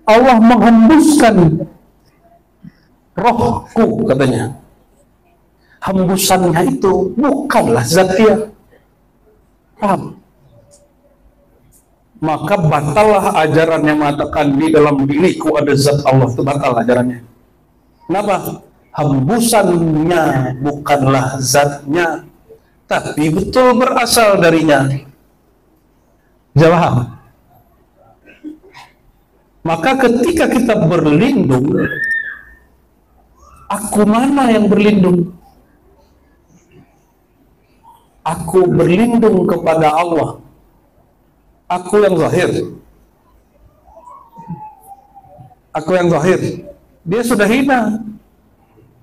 Allah menghembuskan rohku, katanya. Hembusannya itu bukanlah zat dia. Paham? Maka batallah ajaran yang mengatakan di dalam diriku ada zat Allah, itu batal ajarannya. Kenapa? Hembusannya bukanlah zatnya, tapi betul berasal darinya. Jawab. Maka ketika kita berlindung, aku mana yang berlindung? Aku berlindung kepada Allah. Aku yang zahir. Aku yang zahir. Dia sudah hina.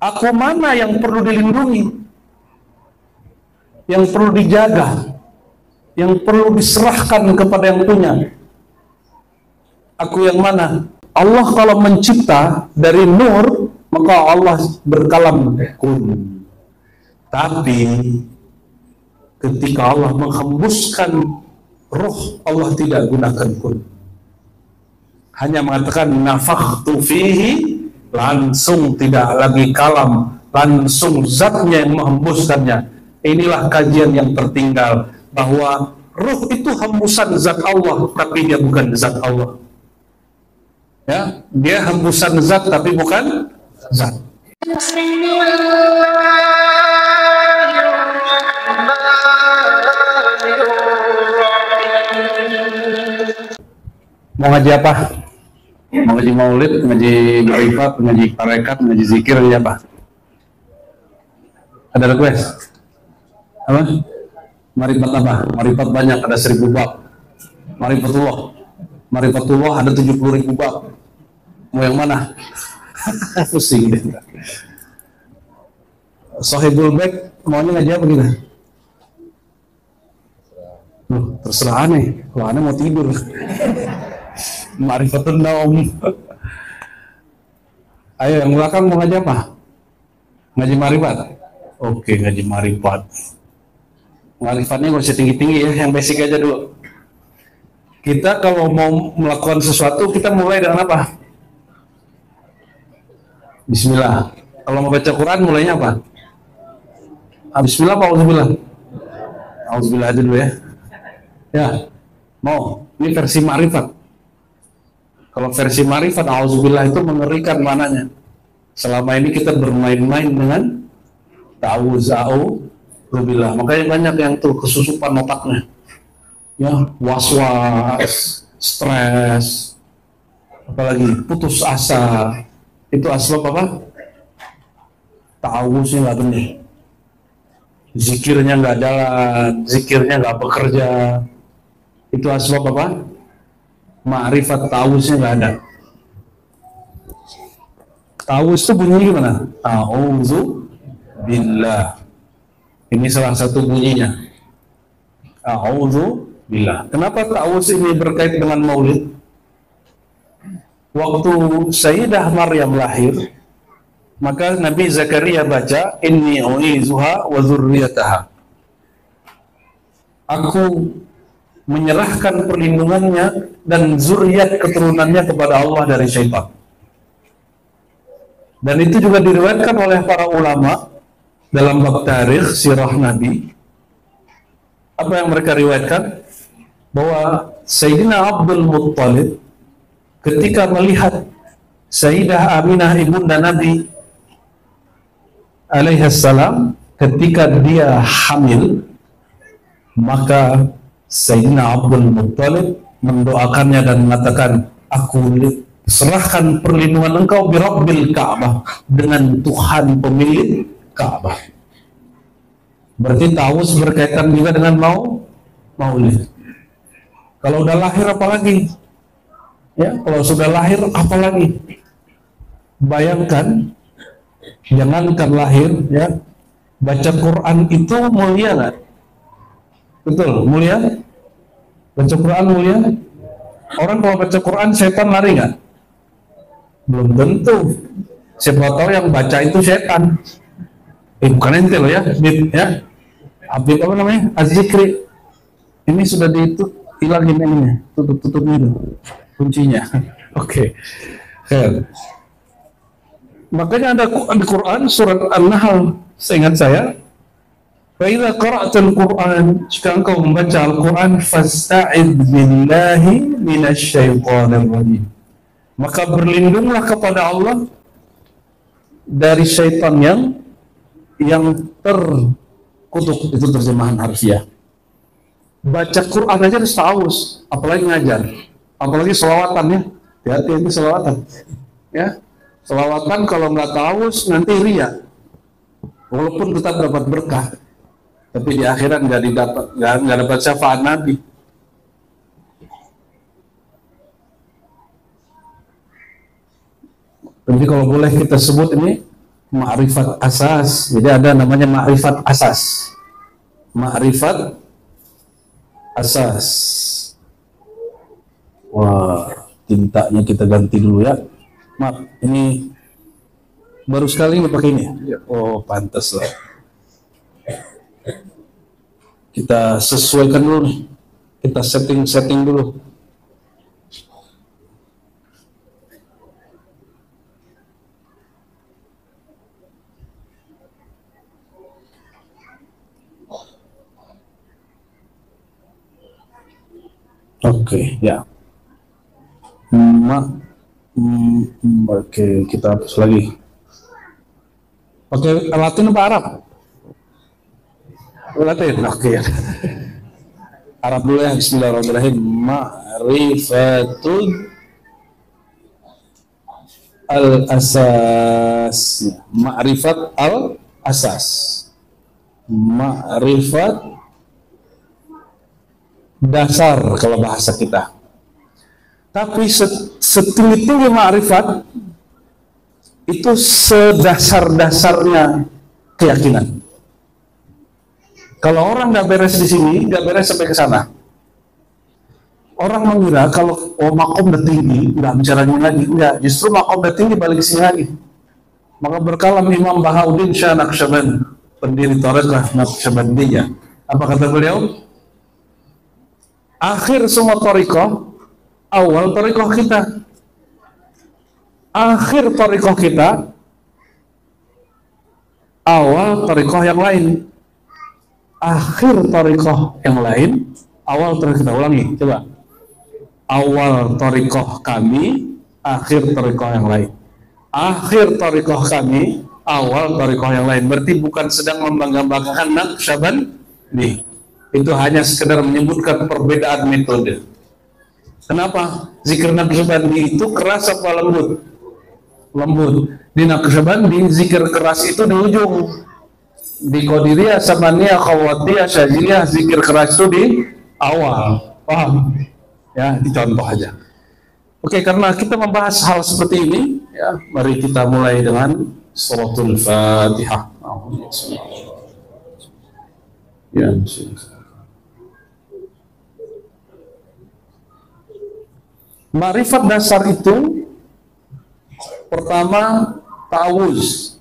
Aku mana yang perlu dilindungi? Yang perlu dijaga? Yang perlu diserahkan kepada yang punya? Aku yang mana? Allah kalau mencipta dari nur, maka Allah berkalam kun. Tapi ketika Allah menghembuskan roh, Allah tidak gunakan kun. Hanya mengatakan nafakhtu fihi, langsung tidak lagi kalam, langsung zatnya yang menghembuskannya. Inilah kajian yang tertinggal, bahwa roh itu hembusan zat Allah, tapi dia bukan zat Allah. Ya, dia hembusan zat tapi bukan zat. Mau ngaji apa? Mau ngaji maulid, ngaji ma'rifat, ngaji tarekat, ngaji zikir, ngaji apa? Ada request? Apa? Ma'rifat apa? Ma'rifat banyak, ada 1000 bab. Ma'rifatullah ada 70.000 bab. Mau yang mana? Pusing deh. Sohibul Bek maunya ngaji apa gitu? Terserah aneh. Kalau aneh mau tidur. Ma'rifatun naum. Ayo yang belakang mau ngaji apa? Ngaji ma'rifat? Oke, ngaji ma'rifat. Ma'rifatnya nggak usah tinggi-tinggi ya, yang basic aja dulu. Kita kalau mau melakukan sesuatu, kita mulai dengan apa? Bismillah. Kalau mau baca Quran mulainya apa? Bismillah apa auzubillah? Auzubillah aja dulu ya. Ya, mau. Ini versi ma'rifat. Kalau versi ma'rifat, auzubillah itu mengerikan mananya. Selama ini kita bermain-main dengan ta'awuzubillah. Makanya banyak yang tuh kesusupan otaknya. Ya, was-was, stres, apalagi putus asa. Itu asbab apa? Ta'awuznya nggak benar. Zikirnya nggak jalan, zikirnya nggak bekerja. Itu asbab apa? Ma'rifat ta'awuznya nggak ada. Ta'awuz itu bunyinya gimana? A'udzu billah. Ini salah satu bunyinya. A'udzu billah. Kenapa ta'awuz ini berkait dengan maulid? Waktu Sayyidah Maryam lahir, maka Nabi Zakaria baca inni u'izuha wa dzurriyyataha. Aku menyerahkan perlindungannya dan zuriat keturunannya kepada Allah dari syaitan. Dan itu juga diriwayatkan oleh para ulama dalam bab tarikh sirah Nabi. Apa yang mereka riwayatkan? Bahwa Sayyidina Abdul Muttalib ketika melihat Sayyidah Aminah ibunda Nabi alaihissalam ketika dia hamil, maka Sayyidina Abdul Muttalib mendoakannya dan mengatakan, aku serahkan perlindungan engkau birabbil Ka'bah, dengan Tuhan pemilik Ka'bah. Berarti ta'awuz berkaitan juga dengan maulid. Kalau udah lahir apalagi? Ya, kalau sudah lahir apalagi? Bayangkan, jangankan lahir, ya, baca Quran itu mulia nggak? Betul, mulia? Baca Quran mulia? Orang kalau baca Quran setan lari nggak? Belum tentu. Siapa tahu yang baca itu setan. Bukan ente loh ya, ya. Habib apa namanya? Az-Zikri. Ini sudah hilangin ininya, tutup-tutupnya itu, kuncinya. Oke. Okay. Makanya ada di Quran surat An-Nahl, seingat saya, fa idza qara'tal Qur'an, jika engkau membaca Al-Qur'an, fasta'id billahi minasyaitonir rajim. Maka berlindunglah kepada Allah dari syaitan yang terkutuk. Itu terjemahan harfiah. Baca Quran aja harus ta'awuz, apalagi ngajar, apalagi selawatan ya. Hati-hati itu selawatan. Ya. Selawatan kalau nggak ta'awuz nanti ria. Walaupun tetap dapat berkah, tapi di akhirat nggak dapat syafaat Nabi. Jadi kalau boleh kita sebut ini ma'rifat asas. Jadi ada namanya ma'rifat asas. Ma'rifat asas. Wah, tintanya kita ganti dulu ya. Maaf, ini baru sekali pakai ini. Oh, pantas lah. Kita sesuaikan dulu nih. Kita setting dulu. Oke, ya. Oke, kita hapus lagi. Pakai Latin apa Arab? Latin, oke. Arab dulu ya. Bismillahirrahmanirrahim. Ma'rifatul al-asas. Ma'rifat al-asas. Ma'rifat dasar kalau bahasa kita. Tapi setinggi-tinggi ma'rifat itu sedasar-dasarnya keyakinan. Kalau orang nggak beres di sini, nggak beres sampai ke sana. Orang mengira kalau makom udah tinggi, nggak bicaranya lagi. Enggak, justru makom udah tinggi balik ke sini lagi. Maka berkalam Imam Bahauddin Shah Naqsyaband, pendiri Thariqah Naqsyabandiyah. Apa kata beliau? Akhir semua thariqah, awal thariqah kita. Akhir thariqah kita, awal thariqah yang lain. Akhir thariqah yang lain, awal thariqah kita. Ulangi, coba. Awal thariqah kami, akhir thariqah yang lain. Akhir thariqah kami, awal thariqah yang lain. Berarti bukan sedang membangga-banggakan Naqsyabandi. Itu hanya sekedar menyebutkan perbedaan metode. Kenapa? Zikir Naqsyabandi itu keras apa lembut? Lembut. Di Naqsyabandi zikir keras itu di ujung. Di Qadiriyah, Samaniyah, Khawatiyah, Syaziliyah zikir keras itu di awal. Paham? Ya, dicontoh aja. Oke, karena kita membahas hal seperti ini, ya, mari kita mulai dengan Suratul Fatihah. Ya, ma'rifat dasar itu pertama ta'awuz.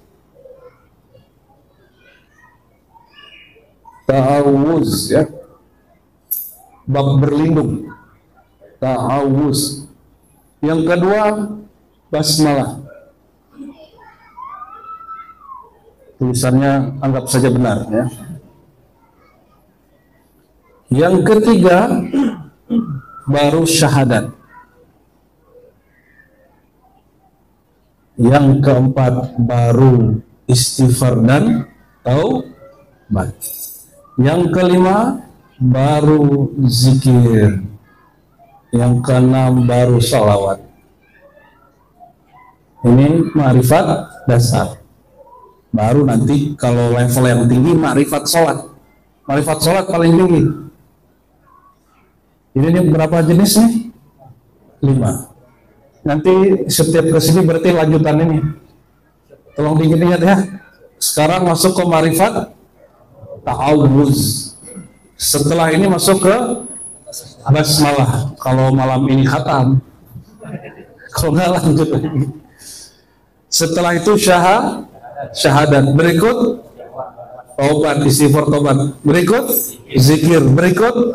Ta'awuz ya. Bab berlindung. Ta'awuz. Yang kedua basmalah. Tulisannya anggap saja benar ya. Yang ketiga baru syahadat. Yang keempat baru istighfar dan taubat. Yang kelima baru zikir. Yang keenam baru salawat. Ini ma'rifat dasar. Baru nanti kalau level yang tinggi ma'rifat sholat. Ma'rifat sholat paling tinggi. Ini berapa jenis nih? 5. Nanti setiap kesini berarti lanjutan ini. Tolong diingat ya. Sekarang masuk ke ma'rifat ta'awuz. Setelah ini masuk ke basmalah. Kalau malam ini khatam. Kalau nggak lanjut lagi. Setelah itu syahadat. Berikut taubat, istighfar taubat. Berikut zikir. Berikut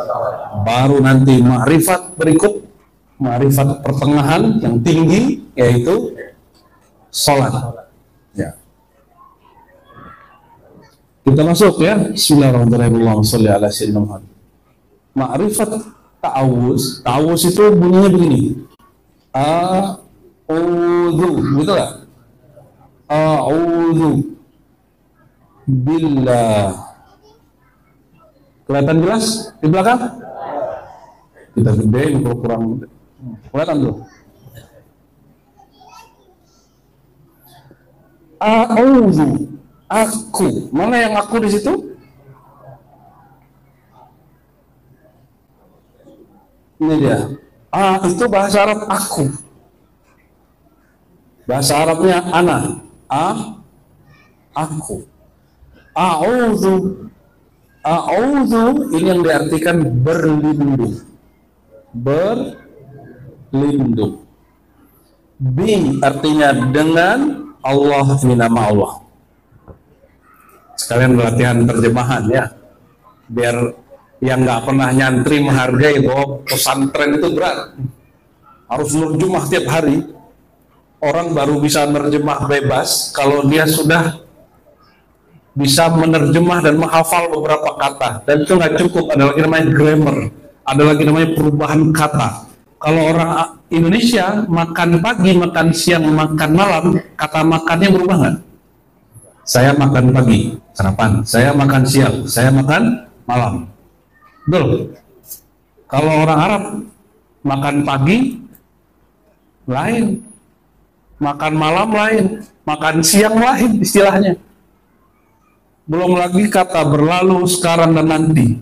baru nanti ma'rifat. Berikut Ma'rifat pertengahan yang tinggi yaitu sholat. Ya. Kita masuk ya. Bismillahirrahmanirrahim. Ma'rifat ta'awuz. Ta'awuz itu bunyinya begini. A'udzu, gitu lah. A'udzu billah. Kelihatan jelas di belakang? Kita gedein kalau kurang. Kelihatan tuh. A'udzu, aku. Mana yang aku di situ? Ini dia. Itu bahasa Arab aku. Bahasa Arabnya ana. Aku. A'udzu. A'udzu ini yang diartikan berlindung. Berlindung. Bi artinya dengan, Allah ini nama Allah. Sekalian latihan terjemahan ya. Biar yang nggak pernah nyantri menghargai bahwa pesantren itu berat. Harus nerjemah tiap hari. Orang baru bisa nerjemah bebas kalau dia sudah bisa menerjemah dan menghafal beberapa kata. Dan itu nggak cukup, ada lagi namanya grammar, ada lagi namanya perubahan kata. Kalau orang Indonesia makan pagi, makan siang, makan malam, kata makannya berubah nggak? Saya makan pagi, sarapan. Saya makan siang, saya makan malam. Betul? Kalau orang Arab makan pagi lain, makan malam lain, makan siang lain istilahnya. Belum lagi kata berlalu, sekarang, dan nanti.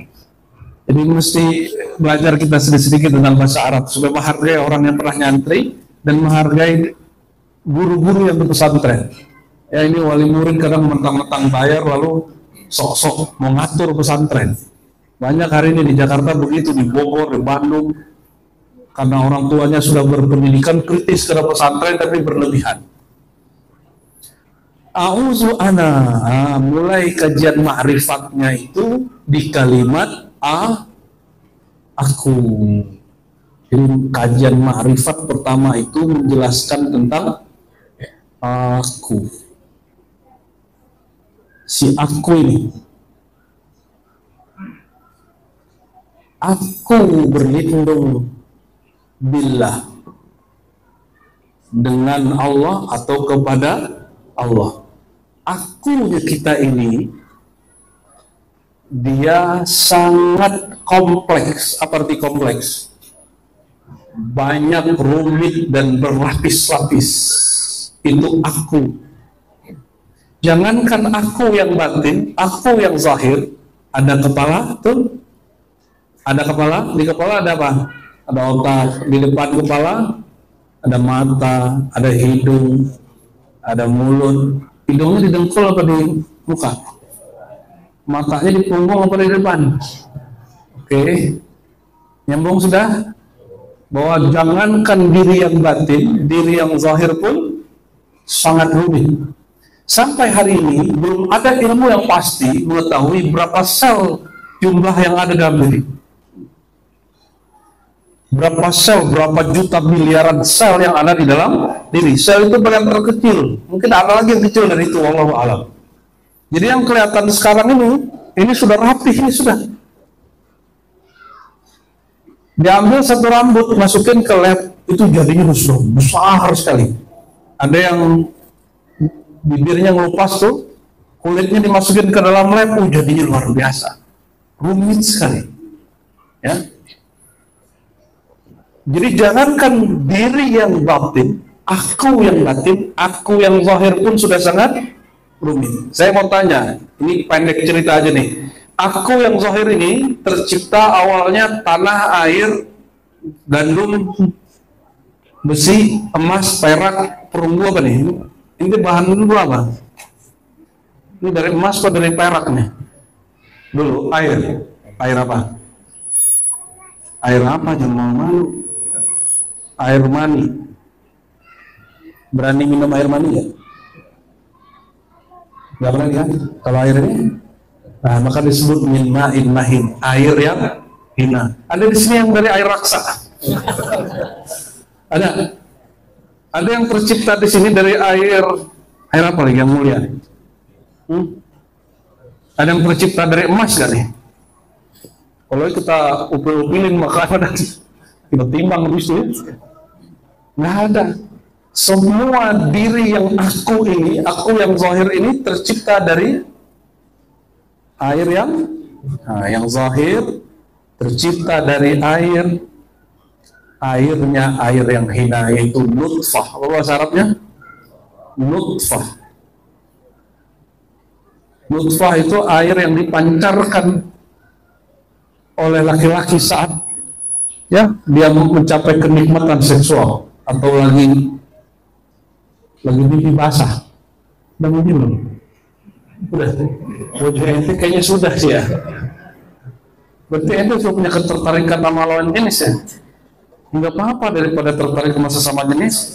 Jadi mesti belajar kita sedikit-sedikit tentang bahasa Arab supaya menghargai orang yang pernah nyantri dan menghargai guru-guru yang di pesantren. Ya, ini wali murid kadang mentang-mentang bayar lalu sok-sok mau ngatur pesantren. Banyak hari ini di Jakarta begitu, di Bogor, di Bandung, karena orang tuanya sudah berpendidikan kritis terhadap pesantren tapi berlebihan. A'udzu ana, mulai kajian ma'rifatnya itu di kalimat aku. Jadi kajian ma'rifat pertama itu menjelaskan tentang aku. Si aku ini. Aku berlindung billah, dengan Allah atau kepada Allah. Akunya kita ini dia sangat kompleks. Apa arti kompleks? Banyak, rumit, dan berlapis-lapis. Itu aku. Jangankan aku yang batin, aku yang zahir. Ada kepala tuh, ada kepala. Di kepala ada apa? Ada otak. Di depan kepala ada mata, ada hidung, ada mulut. Hidungnya di dengkul apa di muka? Matanya di punggung apa di depan? Oke. Nyambung sudah? Bahwa jangankan diri yang batin, diri yang zahir pun sangat rumit. Sampai hari ini belum ada ilmu yang pasti mengetahui berapa sel jumlah yang ada dalam diri. Berapa sel, berapa juta miliaran sel yang ada di dalam diri. Sel itu paling terkecil. Mungkin ada lagi yang kecil dari itu, wallahu a'lam. Jadi yang kelihatan sekarang ini sudah rapih, ini sudah. Diambil satu rambut, masukin ke lab, itu jadinya sudah besar sekali. Ada yang bibirnya ngelupas tuh, kulitnya dimasukin ke dalam lab, jadinya luar biasa. Rumit sekali. Ya. Jadi jangankan diri yang batin, aku yang batin, aku yang zahir pun sudah sangat rumit. Saya mau tanya, ini pendek cerita aja nih. Aku yang zahir ini tercipta awalnya tanah, air, gandum, besi, emas, perak, perunggu apa nih? Ini bahan dulu apa? Ini dari emas atau dari perak nih? Dulu air. Air apa? Air apa? Jangan malu. Air mani. Berani minum air mani ya? Gak berani kan? Kalau air ini, nah maka disebut min ma'in mahin, air yang hina. Ada di sini yang dari air raksa. Ada. Ada yang tercipta di sini dari air apa lagi yang mulia? Ada yang tercipta dari emas gak nih? Kalau kita upil-upilin maka kita timbang habis itu. Nggak ada. Semua diri yang aku yang zahir ini tercipta dari air yang zahir, tercipta dari air. Airnya air yang hina, yaitu nutfah. Apa bahasa Arabnya? Nutfah. Nutfah itu air yang dipancarkan oleh laki-laki saat dia mencapai kenikmatan seksual atau lagi pipi basah. Dan belum. Udah. Wajah ente kayaknya sudah sih ya. Berarti ente sudah punya ketertarikan sama lawan jenis ya. Enggak apa-apa daripada tertarik sama sesama jenis.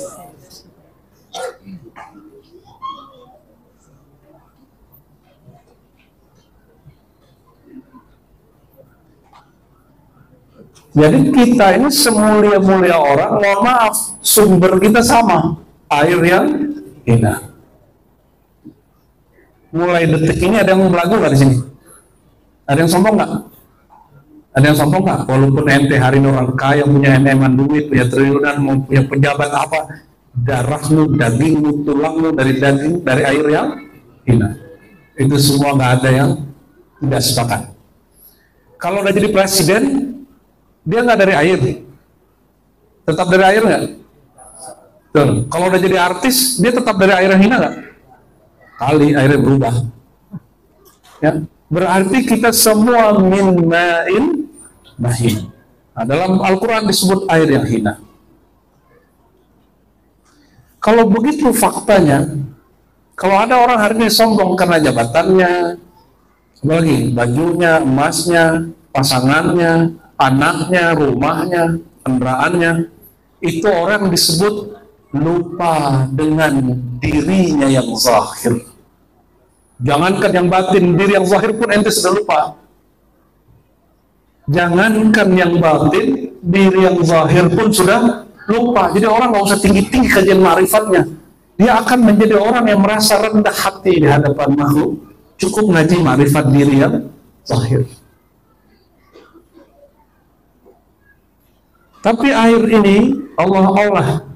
Jadi kita ini semulia-mulia orang, mohon maaf, sumber kita sama, air yang hina. Mulai detik ini ada yang belagu nggak di sini? Ada yang sombong nggak? Ada yang sombong nggak? Walaupun ente hari ini orang kaya, punya eman duit, punya triliunan, mau punya pejabat apa, darahmu, dagingmu, tulangmu dari air yang hina. Itu semua nggak ada yang tidak sepakat. Kalau udah jadi presiden, dia nggak dari air, tetap dari air nggak? Kalau udah jadi artis, dia tetap dari air yang hina nggak? Kali airnya berubah. Ya, berarti kita semua min ma'in mahin. Nah, dalam Al-Quran disebut air yang hina. Kalau begitu faktanya, kalau ada orang hari ini sombong karena jabatannya, apalagi bajunya, emasnya, pasangannya, anaknya, rumahnya, kendaraannya, itu orang disebut lupa dengan dirinya yang zahir. Jangankan yang batin, diri yang zahir pun ente sudah lupa. Jangankan yang batin, diri yang zahir pun sudah lupa. Jadi orang nggak usah tinggi-tinggi kajian ma'rifatnya. Dia akan menjadi orang yang merasa rendah hati di hadapan makhluk. Cukup ngaji ma'rifat diri yang zahir. Tapi air ini Allah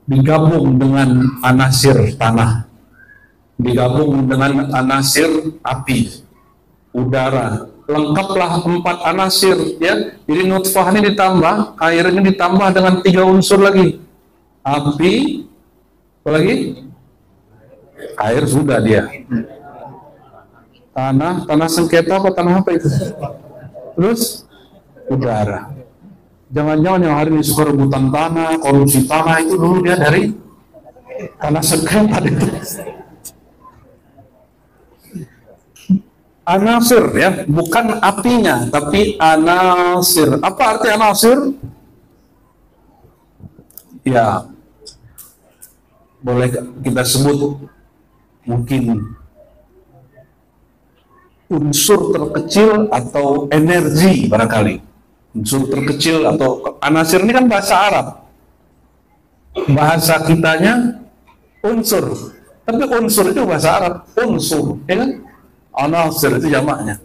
digabung dengan anasir tanah, digabung dengan anasir api, udara, lengkaplah 4 anasir ya. Jadi nutfah ini ditambah, air ini ditambah dengan 3 unsur lagi, api, apa lagi? Air sudah dia, tanah sengketa apa tanah apa itu? Terus udara. Jangan-jangan yang hari ini suka rebutan tanah, korupsi tanah itu dulu dia dari tanah sengketa itu. Anasir ya, bukan apinya, tapi anasir. Apa arti anasir? Ya, boleh kita sebut mungkin unsur terkecil atau energi barangkali. Unsur terkecil atau anasir ini kan bahasa Arab, bahasa kitanya unsur, tapi unsur itu bahasa Arab, unsur, ya kan? Anasir itu jamaknya.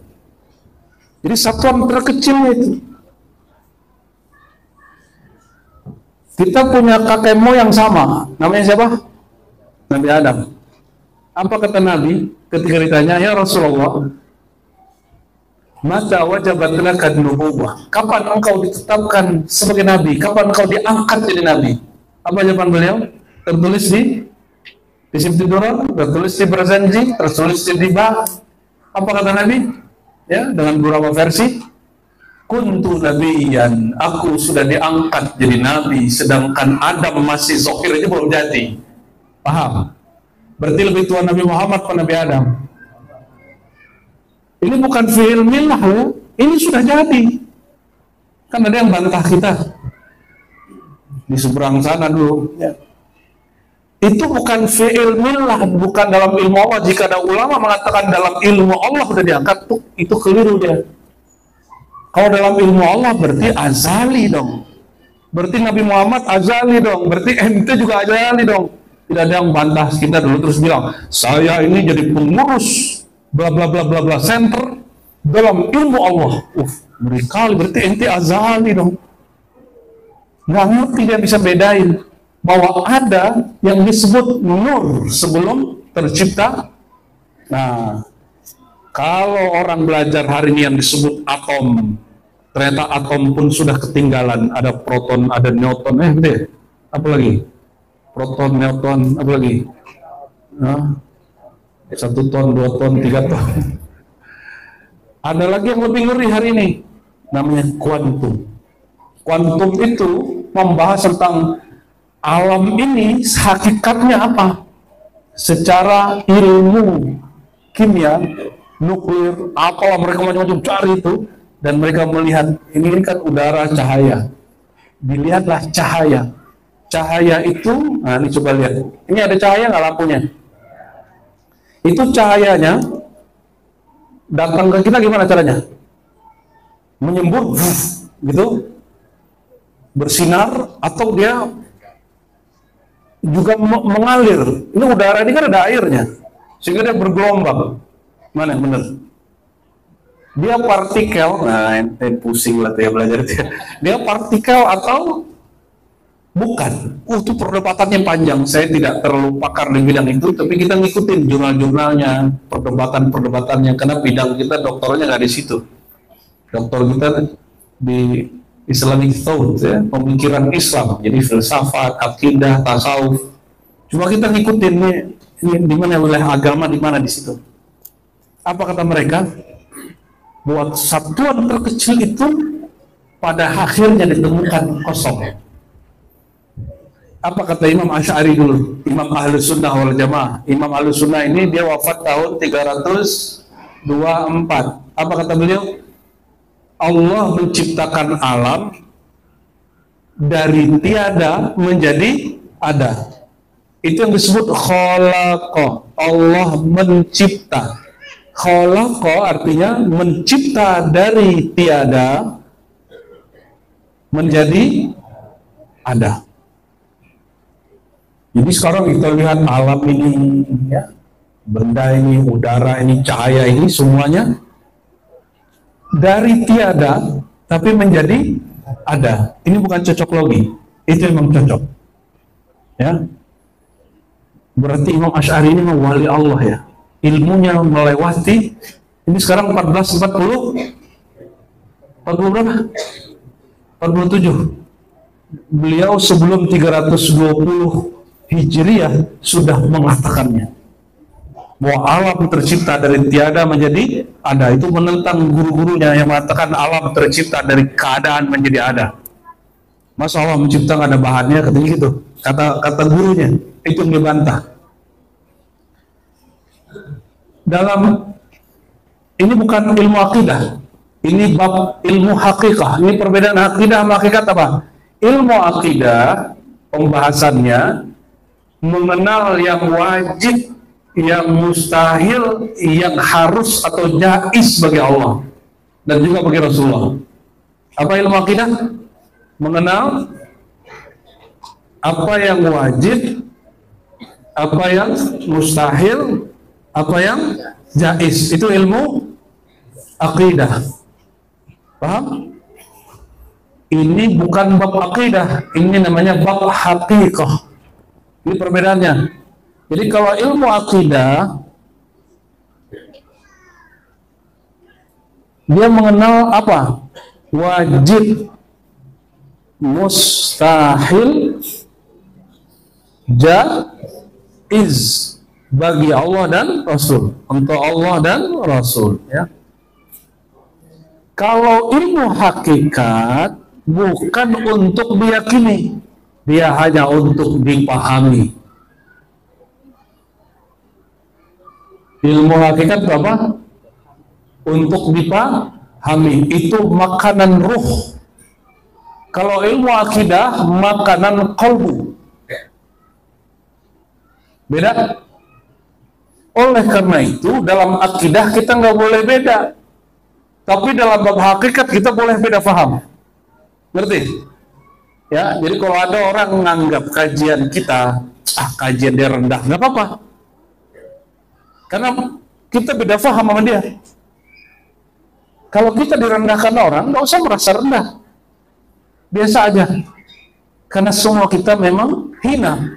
Jadi satuan terkecilnya itu. Kita punya kakek moyang sama, namanya siapa? Nabi Adam. Apa kata Nabi ketika ditanya, ya Rasulullah, mata wajabat laka nubuwah. Kapan engkau ditetapkan sebagai nabi? Kapan engkau diangkat jadi nabi? Apa jawaban beliau? Tertulis di Sibtiduran, tertulis di Berjanji, tertulis di Diba. Apa kata Nabi? Ya, dengan beberapa versi. Kuntu nabiyan, aku sudah diangkat jadi nabi, sedangkan Adam masih zahir aja belum jadi. Paham? Berarti lebih tua Nabi Muhammad pada Nabi Adam. Ini bukan fi'il millah ya, ini sudah jadi. Kan ada yang bantah kita di seberang sana dulu ya. Itu bukan fi'il millah, bukan dalam ilmu Allah. Jika ada ulama mengatakan dalam ilmu Allah sudah diangkat, itu keliru dia. Kalau dalam ilmu Allah berarti azali dong. Berarti Nabi Muhammad azali dong. Berarti ente juga azali dong. Tidak ada yang bantah kita dulu terus bilang, saya ini jadi pengurus bla bla bla bla bla center dalam ilmu Allah. Ngeri kali, berarti ente azali dong. Nggak ngerti dia bisa bedain bahwa ada yang disebut nur sebelum tercipta. Nah, kalau orang belajar hari ini yang disebut atom, ternyata atom pun sudah ketinggalan. Ada proton, ada neutron, apa lagi? Proton, neutron, apa lagi? Nah, 1 ton, 2 ton, 3 ton. Ada lagi yang lebih ngeri hari ini, namanya kuantum. Kuantum itu membahas tentang alam ini hakikatnya apa? Secara ilmu kimia, nuklir, apalah mereka macam-macam cari itu, dan mereka melihat ini kan udara cahaya. Dilihatlah cahaya. Cahaya itu, nah ini coba lihat. Ini ada cahaya nggak lampunya? Itu cahayanya datang ke kita gimana caranya? Menyembur, gitu, bersinar, atau dia juga mengalir. Ini udara ini kan ada airnya, sehingga dia bergelombang. Mana yang benar? Dia partikel, nah ente pusing lah tuh ya belajar dia. Dia partikel atau bukan? Itu perdebatannya panjang. Saya tidak terlalu pakar di bidang itu, tapi kita ngikutin jurnal-jurnalnya, perdebatan-perdebatannya, karena bidang kita doktornya nggak di situ. Doktor kita di Islamic thought, ya, pemikiran Islam, jadi filsafat, akidah, tasawuf. Cuma kita ngikutin ini di mana wilayah agama, di mana di situ. Apa kata mereka? Buat satuan terkecil itu pada akhirnya ditemukan kosong. Apa kata Imam Asy'ari dulu? Imam Ahlus Sunnah wal Jamaah. Imam Ahlus Sunnah ini dia wafat tahun 324. Apa kata beliau? Allah menciptakan alam dari tiada menjadi ada. Itu yang disebut khalaqa. Allah mencipta. Khalaqa artinya mencipta dari tiada menjadi ada. Jadi sekarang kita lihat alam ini, ya, benda ini, udara ini, cahaya ini, semuanya dari tiada tapi menjadi ada. Ini bukan cocok logi, itu memang cocok. Ya, berarti Imam Asy'ari ini wali Allah ya. Ilmunya melewati ini sekarang 1440 berapa? 47. Beliau sebelum 320 Hijriah sudah mengatakannya bahwa alam tercipta dari tiada menjadi ada. Itu menentang guru-gurunya yang mengatakan alam tercipta dari keadaan menjadi ada. Masa Allah mencipta nggak ada bahannya, katanya gitu. Kata gurunya itu dibantah. Dalam ini bukan ilmu akidah, ini bab ilmu hakikah. Ini perbedaan akidah sama hakikat apa? Ilmu akidah pembahasannya mengenal yang wajib, yang mustahil, yang harus atau jaiz bagi Allah dan juga bagi Rasulullah. Apa ilmu akidah? Mengenal apa yang wajib, apa yang mustahil, apa yang jaiz. Itu ilmu akidah. Paham? Ini bukan bab akidah, ini namanya bab hakikah. Ini perbedaannya. Jadi kalau ilmu akidah dia mengenal apa? Wajib, mustahil, jaiz bagi Allah dan Rasul, untuk Allah dan Rasul, ya. Kalau ilmu hakikat bukan untuk diyakini, dia hanya untuk dipahami. Ilmu hakikat apa? Untuk dipahami. Itu makanan ruh. Kalau ilmu akidah makanan qalbu. Beda. Oleh karena itu dalam akidah kita nggak boleh beda. Tapi dalam bab hakikat kita boleh beda paham. Ngerti? Ya, jadi kalau ada orang menganggap kajian kita, kajian dia rendah, nggak apa-apa. Karena kita beda faham sama dia. Kalau kita direndahkan orang, nggak usah merasa rendah. Biasa aja. Karena semua kita memang hina.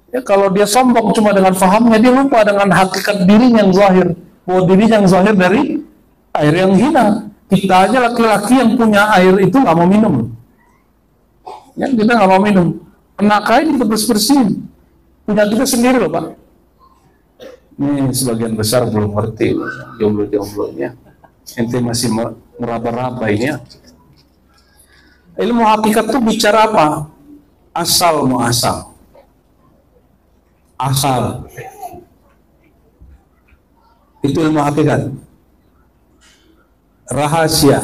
Ya, kalau dia sombong cuma dengan fahamnya, dia lupa dengan hakikat diri yang zahir. Bahwa diri yang zahir dari air yang hina. Kita aja laki-laki yang punya air itu nggak mau minum. Ya, kita nggak mau minum. Kena kain kita bersihin. Punya kita sendiri loh, Pak. Ini sebagian besar belum ngerti jomblo-jomblonya. Ente masih meraba-raba ini ya. Ilmu hakikat itu bicara apa? Asal muasal. Asal. Itu ilmu hakikat. Rahasia.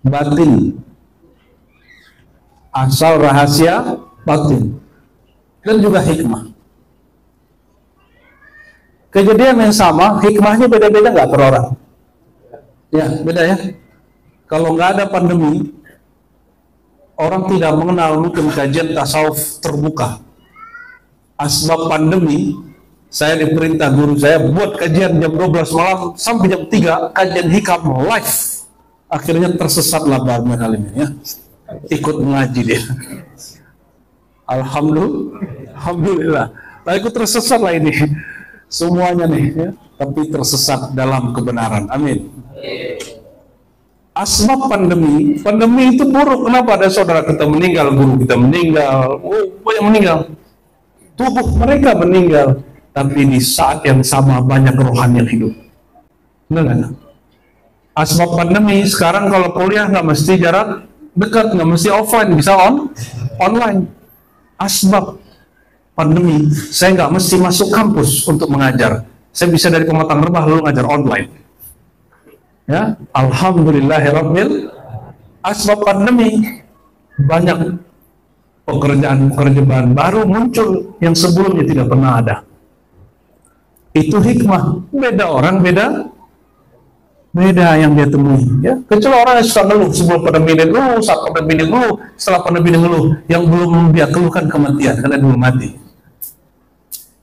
Batin. Asal, rahasia, batin. Dan juga hikmah. Kejadian yang sama, hikmahnya beda-beda nggak per orang? Ya, beda ya. Kalau nggak ada pandemi, orang tidak mengenal mungkin kajian tasawuf terbuka. Asbab pandemi, saya diperintah guru saya buat kajian jam 12 malam sampai jam 3, kajian hikam live. Akhirnya tersesatlah barangnya kali ini ya. Ikut mengaji dia. Alhamdulillah. Nah, ikut tersesat lah ini. Semuanya nih ya, tapi tersesat dalam kebenaran. Amin. Asbab pandemi itu buruk. Kenapa? Ada saudara kita meninggal, guru kita meninggal, banyak meninggal. Tubuh mereka meninggal, tapi di saat yang sama banyak rohani yang hidup. Benar nggak? Asbab pandemi sekarang kalau kuliah nggak mesti jarak dekat, nggak mesti offline, bisa online. Asbab pandemi, saya nggak mesti masuk kampus untuk mengajar. Saya bisa dari Pematang Rebah lalu ngajar online. Ya, alhamdulillahirabbil. Asbab pandemi, banyak pekerjaan baru muncul yang sebelumnya tidak pernah ada. Itu hikmah. Beda orang, beda yang dia temui. Ya, kecuali orang yang suka ngeluh sebelum pandemi dia ngeluh, saat pandemi dia ngeluh, setelah pandemi dia ngeluh. Yang belum dia keluhkan kematian karena belum mati.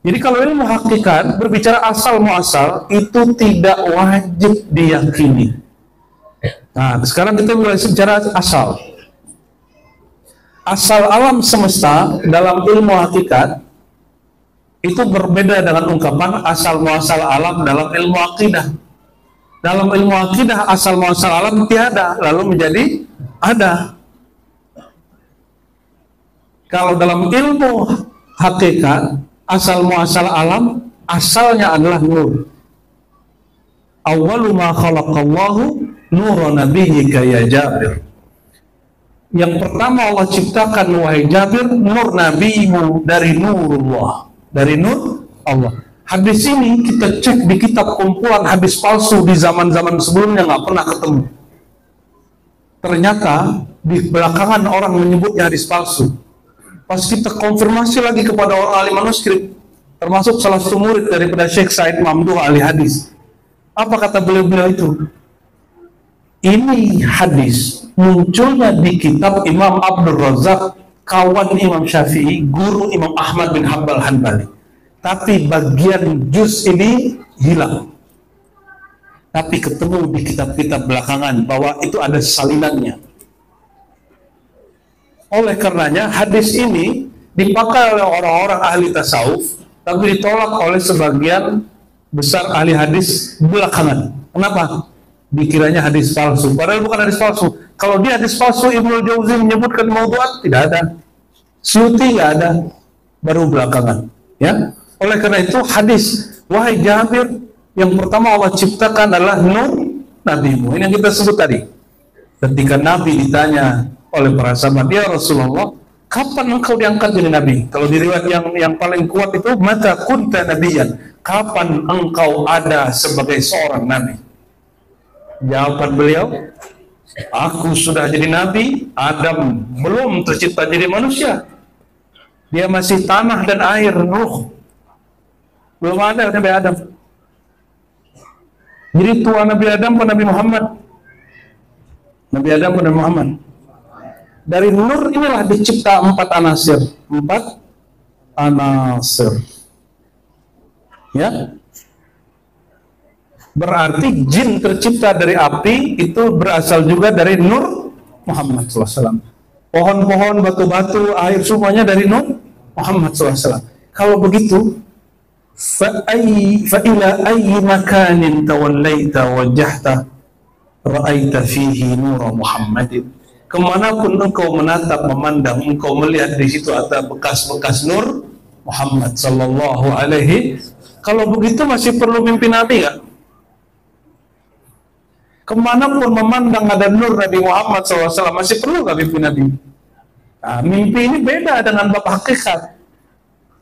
Jadi kalau ilmu hakikat berbicara asal muasal itu tidak wajib diyakini. Nah, sekarang kita mulai bicara asal. Asal alam semesta dalam ilmu hakikat itu berbeda dengan ungkapan asal muasal alam dalam ilmu akidah. Dalam ilmu akidah asal muasal alam tiada lalu menjadi ada. Kalau dalam ilmu hakikat asal muasal alam asalnya adalah nur. Awwalu ma khalaqallahu nura nabiyyika ya Jabir. Yang pertama Allah ciptakan wahai Jabir nur nabimu dari nurullah, dari nur Allah. Hadis ini kita cek di kitab kumpulan hadis palsu di zaman-zaman sebelumnya nggak pernah ketemu. Ternyata di belakangan orang menyebutnya hadis palsu. Pas kita konfirmasi lagi kepada orang ahli manuskrip, termasuk salah satu murid daripada Syekh Said Mamduh ahli hadis. Apa kata beliau itu? Ini hadis munculnya di kitab Imam Abdul Razak, kawan Imam Syafi'i, guru Imam Ahmad bin Hanbal Hanbali. Tapi bagian juz ini hilang. Tapi ketemu di kitab-kitab belakangan bahwa itu ada salinannya. Oleh karenanya hadis ini dipakai oleh orang-orang ahli tasawuf, tapi ditolak oleh sebagian besar ahli hadis belakangan. Kenapa? Dikiranya hadis palsu. Padahal bukan hadis palsu. Kalau dia hadis palsu, Ibnu Jauzi menyebutkan maudu'at, tidak ada. Suyuti nggak ada. Baru belakangan. Ya. Oleh karena itu hadis wahai Jabir yang pertama Allah ciptakan adalah nur nabimu. Ini yang kita sebut tadi. Ketika Nabi ditanya oleh para sahabat, ya Rasulullah, kapan engkau diangkat jadi Nabi? Kalau di riwayat yang paling kuat itu mata kunta nabiyan. Kapan engkau ada sebagai seorang Nabi? Jawaban beliau, aku sudah jadi Nabi, Adam belum tercipta jadi manusia. Dia masih tanah dan air, ruh. Belum ada Nabi Adam. Jadi tua Nabi Adam pun Nabi Muhammad. Nabi Adam dan Muhammad. Dari nur inilah dicipta 4 anasir. 4 anasir. Ya. Berarti jin tercipta dari api itu berasal juga dari nur Muhammad SAW. Pohon-pohon, batu-batu, air semuanya dari nur Muhammad SAW. Kalau begitu, فَإِلَى أَيِّ مَكَانٍ تَوَلَّيْتَ وَجَّهْتَ رَأَيْتَ فِيهِ نُورَ مُحَمَّدٍ. Kemanapun engkau menatap, memandang, engkau melihat di situ ada bekas-bekas nur Muhammad Sallallahu Alaihi. Kalau begitu masih perlu mimpi Nabi nggak? Kemanapun memandang ada nur Nabi Muhammad SAW, masih perlu nggak mimpi Nabi? Nah, mimpi ini beda dengan bab hakikat.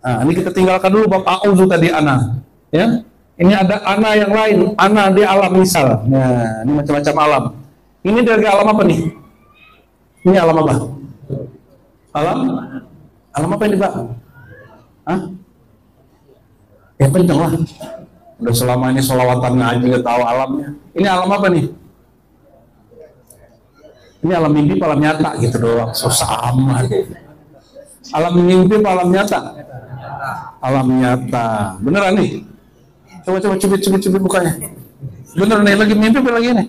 Nah, ini kita tinggalkan dulu bab a'udzu tadi ana. Ya, ini ada ana yang lain, ana di alam misal. Nah, ini macam-macam alam. Ini dari alam apa nih? Ini alam apa? Alam apa ini, Pak? Hah? Ya kenceng lah. Udah selama ini sholawatan ngaji nggak tahu alamnya. Ini alam apa nih? Ini alam mimpi, alam nyata gitu doang. Susah amat. Alam mimpi, alam nyata? Alam nyata. Beneran nih? Coba cubit bukanya. Bener nih, lagi mimpi apa lagi nih?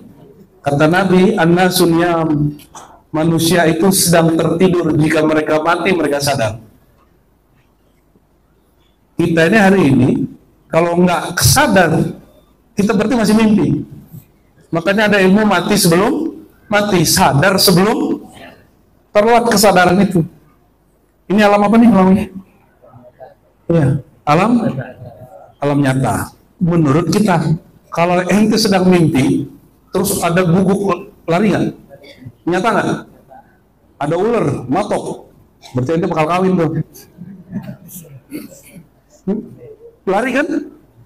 Kata Nabi, an-nasun yam. Manusia itu sedang tertidur, jika mereka mati mereka sadar. Kita ini hari ini kalau nggak kesadar, kita berarti masih mimpi. Makanya ada ilmu mati sebelum mati, sadar sebelum terlewat kesadaran itu. Ini alam apa nih alamnya? Ya, alam nyata. Menurut kita, kalau ente sedang mimpi, terus ada guguk lari nggak? Nyata nggak? Ada ular, matok. Berarti ente bakal kawin tuh. Lari kan?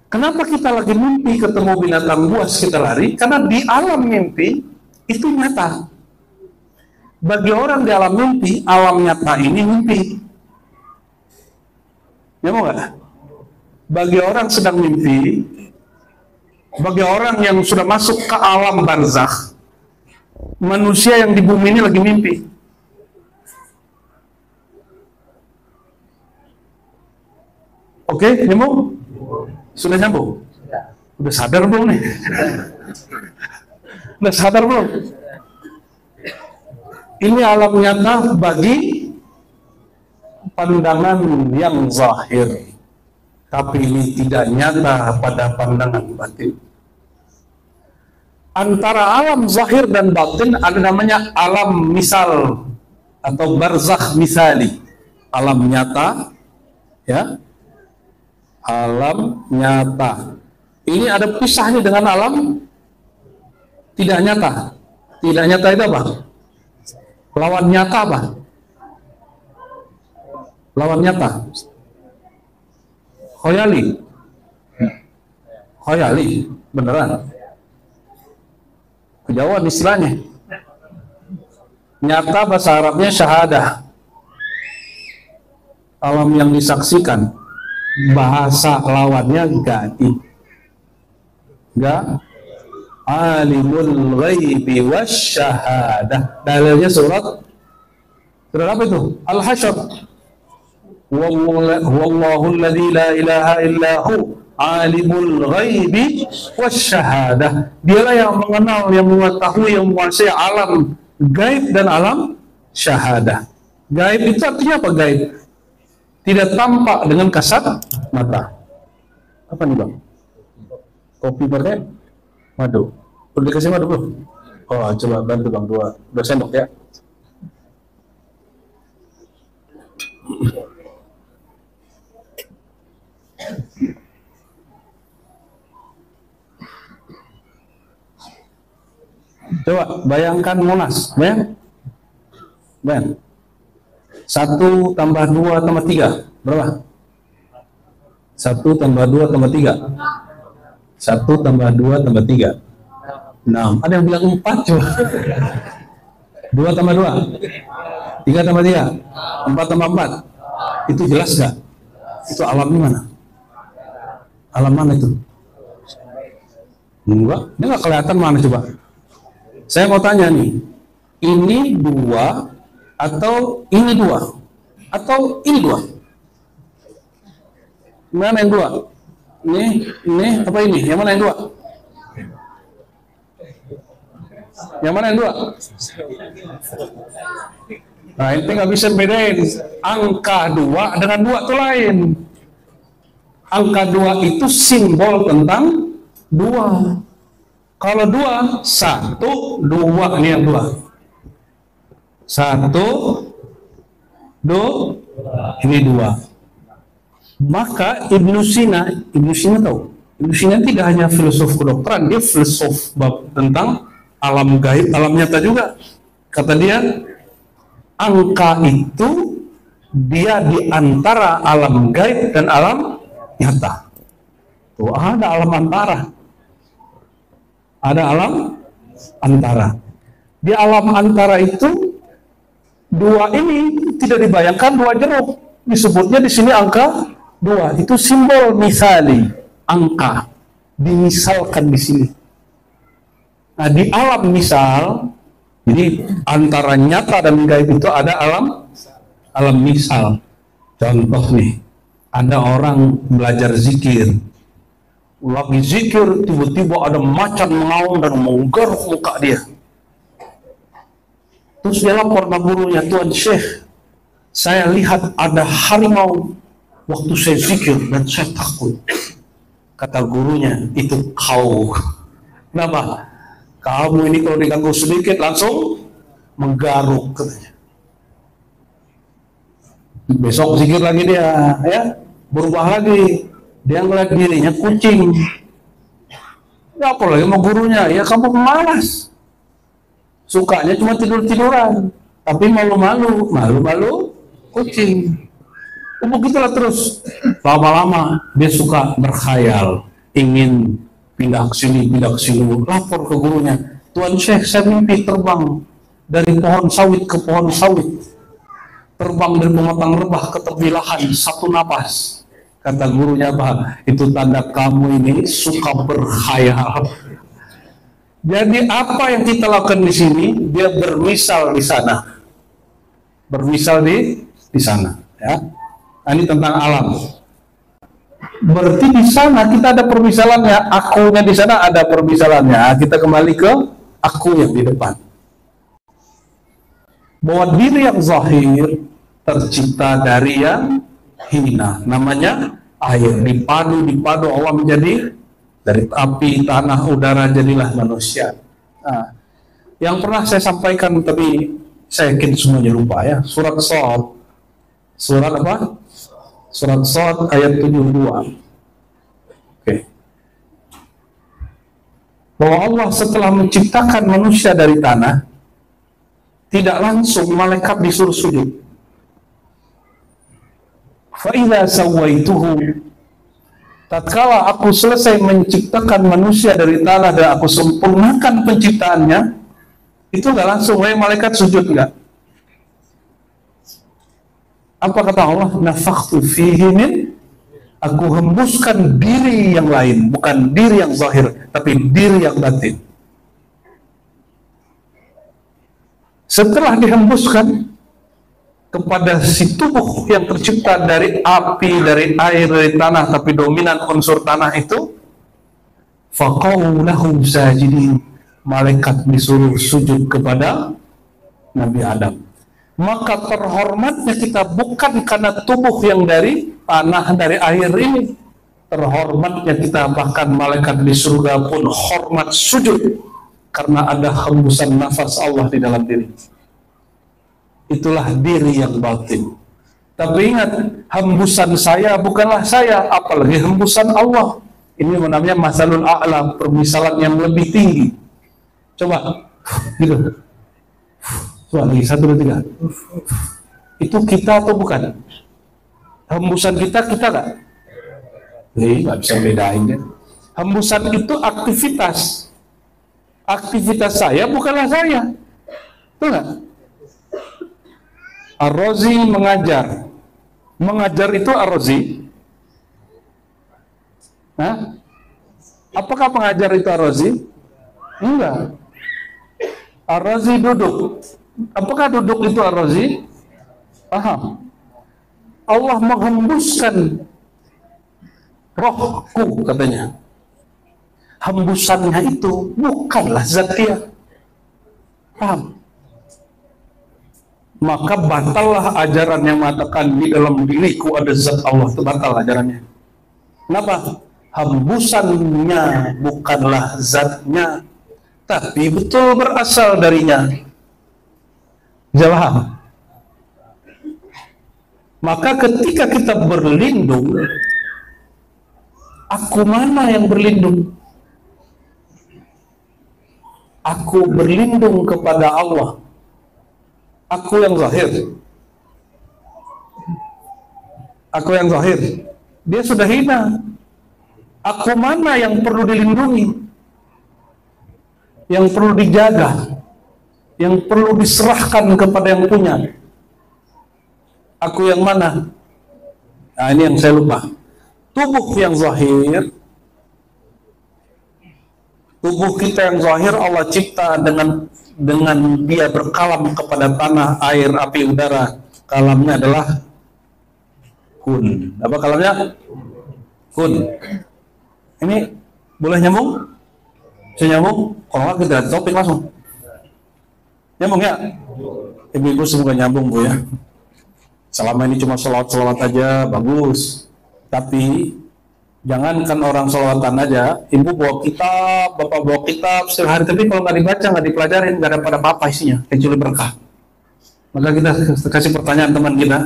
Kenapa kita lagi mimpi ketemu binatang buas kita lari? Karena di alam mimpi itu nyata. Bagi orang di alam mimpi, alam nyata ini mimpi. Ya mau nggak? Bagi orang sedang mimpi, bagi orang yang sudah masuk ke alam barzakh, manusia yang di bumi ini lagi mimpi. Oke, nyambung? Sudah nyambung? Udah sadar belum nih? Udah sadar belum? Ini alam nyata bagi pandangan yang zahir, tapi ini tidak nyata pada pandangan batin. Antara alam zahir dan batin ada namanya alam misal atau barzakh misali. Alam nyata, ya, alam nyata. Ini ada pisahnya dengan alam tidak nyata. Tidak nyata itu apa? Lawan nyata apa? Lawan nyata. Khoyali. Khoyali, beneran. Kejauhan istilahnya. Nyata bahasa Arabnya syahadah. Alam yang disaksikan. Bahasa lawannya gadi. Ga alimul ghaibi wasyahadah. Dalilnya surat apa itu? Al-Hasyr. Wallahu alladzi la ilaha illahu alimul ghaibi wasyahadah. Dialah yang mengenal, yang mengetahui, yang menguasai alam gaib dan alam syahadah. Gaib itu artinya apa gaib? Tidak tampak dengan kasat mata. Apa nih Bang? Kopi pakai madu. Udah dikasih madu belum? Oh, coba bantu Bang, 2 sendok ya. Coba bayangkan Monas, bayang? 1 tambah 2 tambah 3 berapa? 1 tambah 2 tambah 3. 1 tambah 2 tambah 3 6. Ada yang bilang 4 coba. 2 tambah 2 3 tambah 3 4 tambah 4. Itu jelas gak? Itu alamnya mana? Alam mana itu? Enggak, ini gak kelihatan mana coba. Saya mau tanya nih, ini dua atau ini dua atau ini dua? Mana yang dua? Ini apa ini? Yang mana yang dua? Yang mana yang dua? Nah, ini nggak bisa bedain angka dua dengan dua itu lain. Angka dua itu simbol tentang dua. Kalau dua, satu, dua, ini yang dua. Satu, dua, ini dua. Maka Ibnu Sina tahu. Ibnu Sina tidak hanya filosof kedokteran, dia filosof tentang alam gaib, alam nyata juga. Kata dia, angka itu dia di antara alam gaib dan alam nyata. Tuh, ada alam antara. Ada alam antara. Di alam antara itu dua ini tidak dibayangkan dua jeruk. Disebutnya di sini angka dua. Itu simbol misali, angka dimisalkan di sini. Nah, di alam misal, jadi antara nyata dan gaib itu ada alam misal. Contoh nih, ada orang belajar zikir, lagi zikir tiba-tiba ada macan mengaum dan menggaruk muka dia. Terus dia lapor ke gurunya, Tuan Syekh, saya lihat ada harimau waktu saya zikir dan saya takut. Kata gurunya, itu kau. Kenapa? Kamu ini kalau diganggu sedikit langsung menggaruk, katanya. Besok zikir lagi dia, ya, berubah lagi. Dia ngeliat dirinya kucing. Ya apalagi sama gurunya, ya kamu pemalas. Sukanya cuma tidur-tiduran, tapi malu-malu kucing. Begitulah terus. Lama-lama dia suka berkhayal, ingin pindah ke sini, lapor ke gurunya. Tuan Syekh, saya mimpi terbang dari pohon sawit ke pohon sawit. Terbang dari pematang rebah ke tepi lahan, satu napas. Kata gurunya, apa? Itu tanda kamu ini suka berkhayal. Jadi apa yang kita lakukan di sini, dia bermisal di sana. Bermisal di sana, ya. Nah, ini tentang alam. Berarti di sana kita ada permisalannya, akunya di sana ada permisalannya. Kita kembali ke aku yang di depan. Bahwa diri yang zahir tercipta dari yang hina, namanya air. Dipadu Allah menjadi dari api, tanah, udara, jadilah manusia. Nah, yang pernah saya sampaikan tapi saya yakin semuanya lupa, ya. Surat Shad. Surat apa? Surat Shad ayat 72. Oke. Bahwa Allah setelah menciptakan manusia dari tanah, tidak langsung malaikat disuruh sujud. Fa'idha sawaituhu, tatkala aku selesai menciptakan manusia dari tanah dan aku sempurnakan penciptaannya, itu nggak langsung malaikat sujud, nggak. Apa kata Allah? Nafakhtu fihi min, aku hembuskan diri yang lain, bukan diri yang zahir, tapi diri yang batin. Setelah dihembuskan kepada si tubuh yang tercipta dari api, dari air, dari tanah, tapi dominan unsur tanah itu, faqaw lahum sajidin, malaikat disuruh sujud kepada Nabi Adam. Maka terhormatnya kita bukan karena tubuh yang dari tanah, dari air ini. Terhormatnya kita, bahkan malaikat di surga pun hormat sujud karena ada hembusan nafas Allah di dalam diri. Itulah diri yang batin. Tapi ingat, hembusan saya bukanlah saya, apalagi hembusan Allah. Ini namanya masalul a'la, permisalan yang lebih tinggi. Coba, gitu. Lagi, 1, 2, 3. Itu kita atau bukan? Hembusan kita nggak? Nggak bisa bedain, ya. Hembusan itu aktivitas. Aktivitas saya bukanlah saya. Betul nggak? Ar-Razi mengajar. Mengajar itu Ar-Razi? Apakah pengajar itu Ar-Razi? Enggak. Ar-Razi duduk. Apakah duduk itu Ar-Razi? Paham. Allah menghembuskan rohku katanya. Hembusannya itu bukanlah zat dia. Paham? Maka batallah ajaran yang mengatakan di dalam diriku ada zat Allah. Itu batal ajarannya. Kenapa? Hembusannya bukanlah zatnya, tapi betul berasal darinya. Jawab. Maka ketika kita berlindung, aku mana yang berlindung? Aku berlindung kepada Allah. Aku yang zahir. Aku yang zahir. Dia sudah hina. Aku mana yang perlu dilindungi? Yang perlu dijaga? Yang perlu diserahkan kepada yang punya? Aku yang mana? Nah, ini yang saya lupa. Tubuh yang zahir, tubuh kita yang zahir Allah cipta dengan dia berkalam kepada tanah, air, api, udara. Kalamnya adalah kun. Apa kalamnya? Kun. Ini boleh nyambung? Saya nyambung? Kalau nggak kita topik langsung. Nyambung ya? Ibu-ibu semoga nyambung Bu ya. Selama ini cuma selawat-selawat aja, bagus. Tapi jangankan orang selawatan aja, ibu bawa kitab, bapak bawa kitab setiap hari, tapi kalau nggak dibaca, nggak dipelajarin, nggak ada pada apa isinya, kecuali berkah. Maka kita kasih pertanyaan teman kita,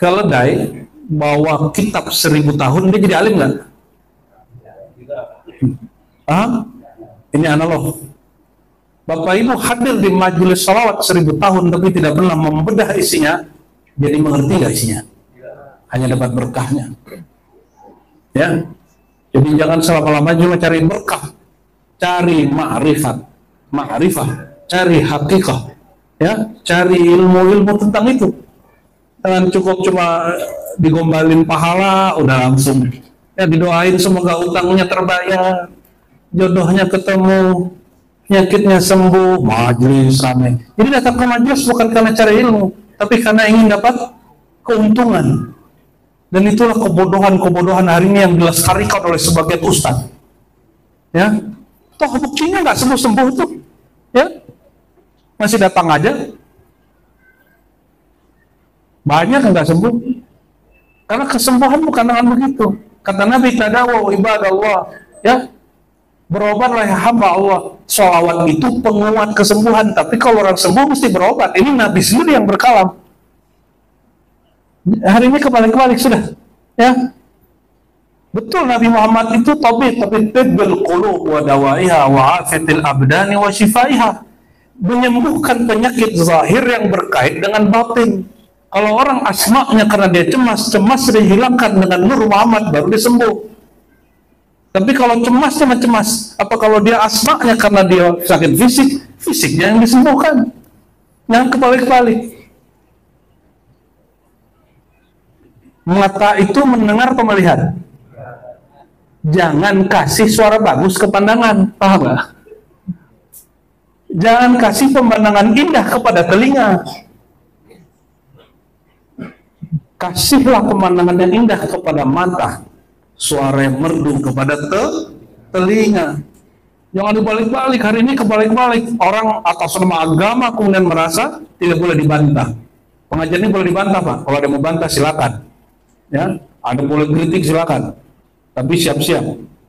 keledai bawa kitab 1000 tahun, dia jadi alim nggak? Ini analog. Bapak Ibu hadir di majelis salawat 1000 tahun tapi tidak pernah membedah isinya, jadi mengerti nggak isinya? Hanya dapat berkahnya. Ya, jadi jangan selama-lama cuma cari berkah, cari ma'rifah, cari hakikat, ya, cari ilmu tentang itu. Jangan cukup cuma digombalin pahala, udah langsung. Ya didoain semoga utangnya terbayar, jodohnya ketemu, penyakitnya sembuh, majelis ramai. Jadi datang ke majelis bukan karena cari ilmu, tapi karena ingin dapat keuntungan. Dan itulah kebodohan hari ini yang dilestarikan oleh sebagian ustaz. Ya, toh buktinya nggak sembuh tuh, ya masih datang aja. Banyak yang nggak sembuh, karena kesembuhan bukan dengan begitu. Kata Nabi, tadawu ibadallah, ya. Berobatlah ya hamba Allah. Sholawat itu penguat kesembuhan. Tapi kalau orang sembuh mesti berobat. Ini Nabi sendiri yang berkalam. Hari ini kebalik-balik sudah. Ya, betul Nabi Muhammad itu tibbul qulub wa dawaiha wa afiyatil abdani wa shifaiha. Menyembuhkan penyakit zahir yang berkait dengan batin. Kalau orang asma'nya karena dia cemas dihilangkan dengan nur Muhammad baru dia sembuh. Tapi kalau cemas sama cemas, apa kalau dia asma'nya karena dia sakit fisiknya yang disembuhkan. Yang kebalik-balik. Mata itu mendengar atau melihat? Jangan kasih suara bagus ke pandangan, paham gak? Jangan kasih pemandangan indah kepada telinga. Kasihlah pemandangan yang indah kepada mata, suara yang merdu kepada telinga. Jangan dibalik-balik. Hari ini kebalik-balik. Orang atas nama agama kemudian merasa tidak boleh dibantah. Pengajian ini boleh dibantah Pak. Kalau ada mau bantah silakan. Ya, ada boleh kritik silakan. Tapi siap-siap.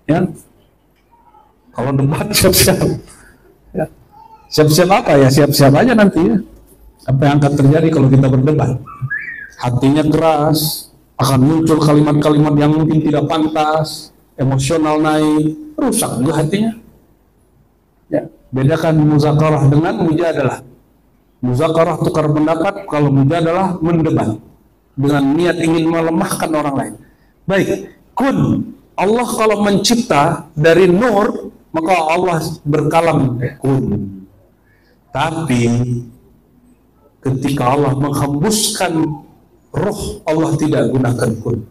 Ya. Kalau debat siap-siap. Ya. Siap-siap apa ya? Siap-siap aja nanti. Ya. Apa yang akan terjadi kalau kita berdebat? Hatinya keras, akan muncul kalimat-kalimat yang mungkin tidak pantas, emosional naik, rusak juga hatinya. Ya, bedakan muzakarah dengan mujadalah. Muzakarah tukar pendapat, kalau mujadalah mendebat dengan niat ingin melemahkan orang lain. Baik, kun. Allah kalau mencipta dari nur, maka Allah berkalam kun. Tapi ketika Allah menghembuskan roh, Allah tidak gunakan kun.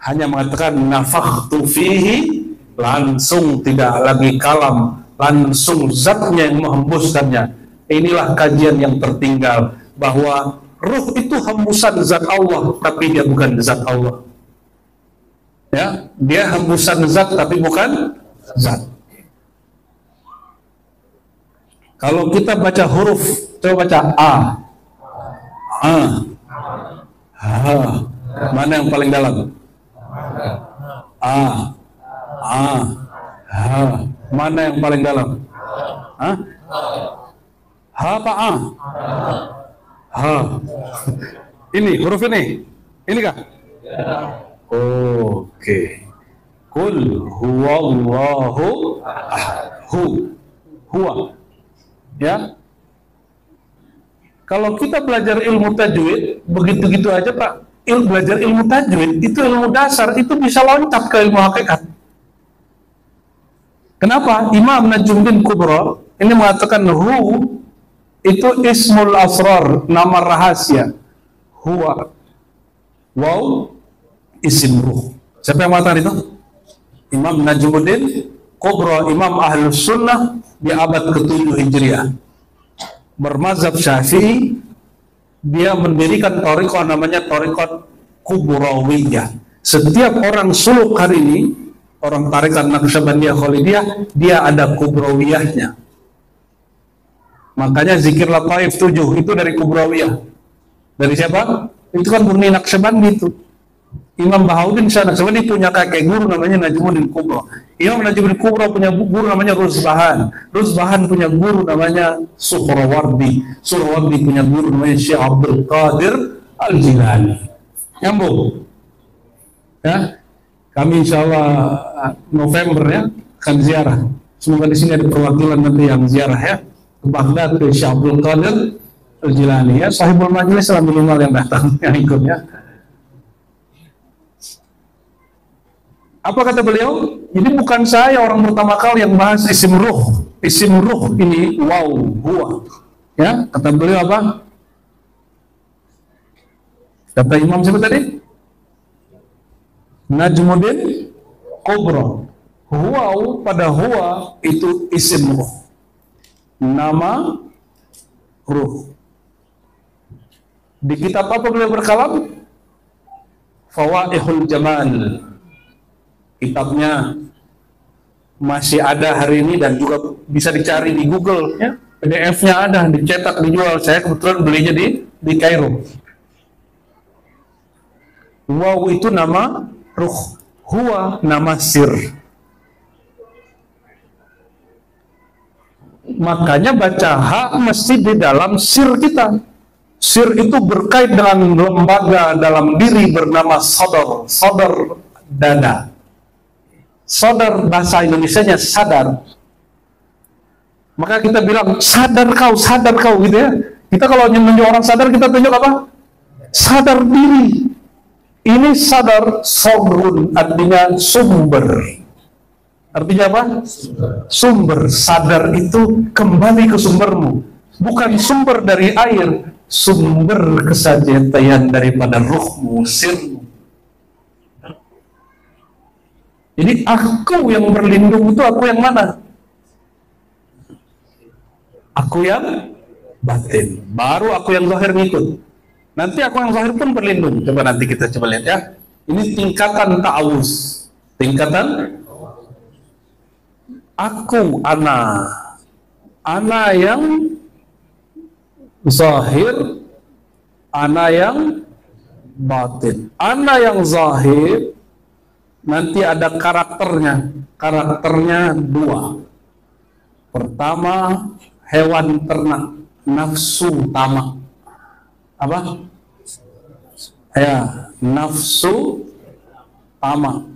Hanya mengatakan nafakhtu fihi, langsung, tidak lagi kalam, langsung zatnya yang menghembuskannya. Inilah kajian yang tertinggal, bahwa ruh itu hembusan zat Allah, tapi dia bukan zat Allah. Ya, dia hembusan zat tapi bukan zat. Kalau kita baca huruf, coba baca a, ha, mana yang paling dalam? A, ha, mana yang paling dalam? Ha apa a? Ha. Ini huruf ini kah? Oke. Qul huwallahu ahad. Huwa. Ya. Kalau kita belajar ilmu tajwid, begitu-gitu aja Pak. Belajar ilmu tajwid itu ilmu dasar, itu bisa loncat ke ilmu hakikat. Kenapa? Imam Najmuddin Kubra ini mengatakan hu itu ismul asrar, nama rahasia. Huwa, waw, isim ruh. Siapa yang mengatakan itu? Imam Najmuddin Kubra, Imam Ahlus Sunnah di abad ke-7 Hijriah. Bermazhab Syafi'i, dia mendirikan thariqah namanya thariqah Kubrawiyah. Setiap orang suluk hari ini, orang tarikat Naqsyabandiyah Khalidiyah, dia ada Kubrawiyahnya. Makanya zikir Lataif 7 itu dari Kubrawiyah. Dari siapa? Itu kan murni Naqsyabandi itu. Imam Bahauddin Syah Naqsyabandi punya kakek guru namanya Najmuddin Kubra. Imam Najmuddin Kubra punya guru namanya Ruzbahan. Ruzbahan punya guru namanya Suhrawardi. Suhrawardi punya guru namanya Syekh Abdul Qadir Al-Jilani. Nyambung. Ya. Kami insya Allah November ya akan ziarah. Semoga di sini ada perwakilan nanti yang ziarah ya. Ke Baghdad ke Syekh Abdul Qadir Al-Jilani ya. Sahibul Majlis lah minimal yang datang yang ikut ya. Apa kata beliau? Jadi bukan saya orang pertama kali yang bahas isim ruh. Isim ruh ini wow, huwa. Ya, kata beliau apa? Kata Imam siapa tadi? Najmuddin Kubra. Huwa, pada huwa itu isim ruh. Nama ruh. Di kitab apa beliau berkalam? Fawaihul Jamal. Kitabnya masih ada hari ini dan juga bisa dicari di Google ya. PDF-nya ada, dicetak, dijual. Saya kebetulan belinya di Kairo. Wow itu nama ruh, huwa nama sir. Makanya baca ha mesti di dalam sir kita. Sir itu berkait dengan lembaga dalam diri bernama sadar, sadar dada. Sadar bahasa Indonesianya sadar. Maka kita bilang sadar kau gitu ya. Kita kalau menunjuk orang sadar kita tunjuk apa? Sadar diri. Ini sadar sobrun artinya sumber. Artinya apa? Sumber. Sadar itu kembali ke sumbermu. Bukan sumber dari air, sumber kesejahteraan daripada ruhmu, sirmu. Jadi aku yang berlindung itu aku yang mana? Aku yang batin. Baru aku yang zahir ngikut. Nanti aku yang zahir pun berlindung. Coba nanti kita coba lihat ya. Ini tingkatan ta'awuz. Tingkatan aku, ana. Ana yang zahir, ana yang batin. Ana yang zahir nanti ada karakternya dua. Pertama, hewan ternak, nafsu tamak. Apa? Ya, nafsu tamak.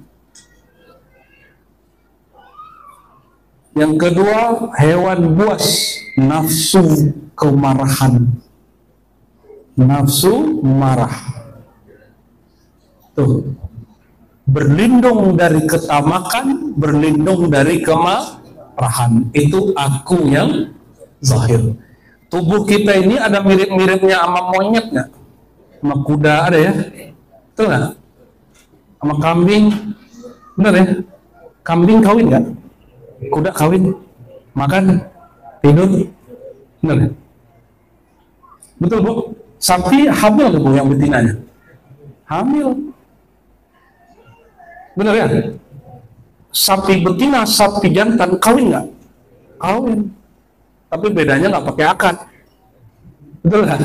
Yang kedua, hewan buas, nafsu kemarahan. Nafsu marah. Tuh. Berlindung dari ketamakan, berlindung dari kemarahan. Itu aku yang zahir. Tubuh kita ini ada mirip-miripnya sama monyet nggak? Sama kuda ada ya? Itu nggak? Sama kambing, benar ya? Kambing kawin nggak? Kuda kawin? makan, tidur, benar ya? Betul Bu? Sapi hamil Bu yang betinanya? Hamil. Benar ya? Sapi betina, sapi jantan kawin nggak? Kawin. Tapi bedanya nggak pakai akad. Betul nggak?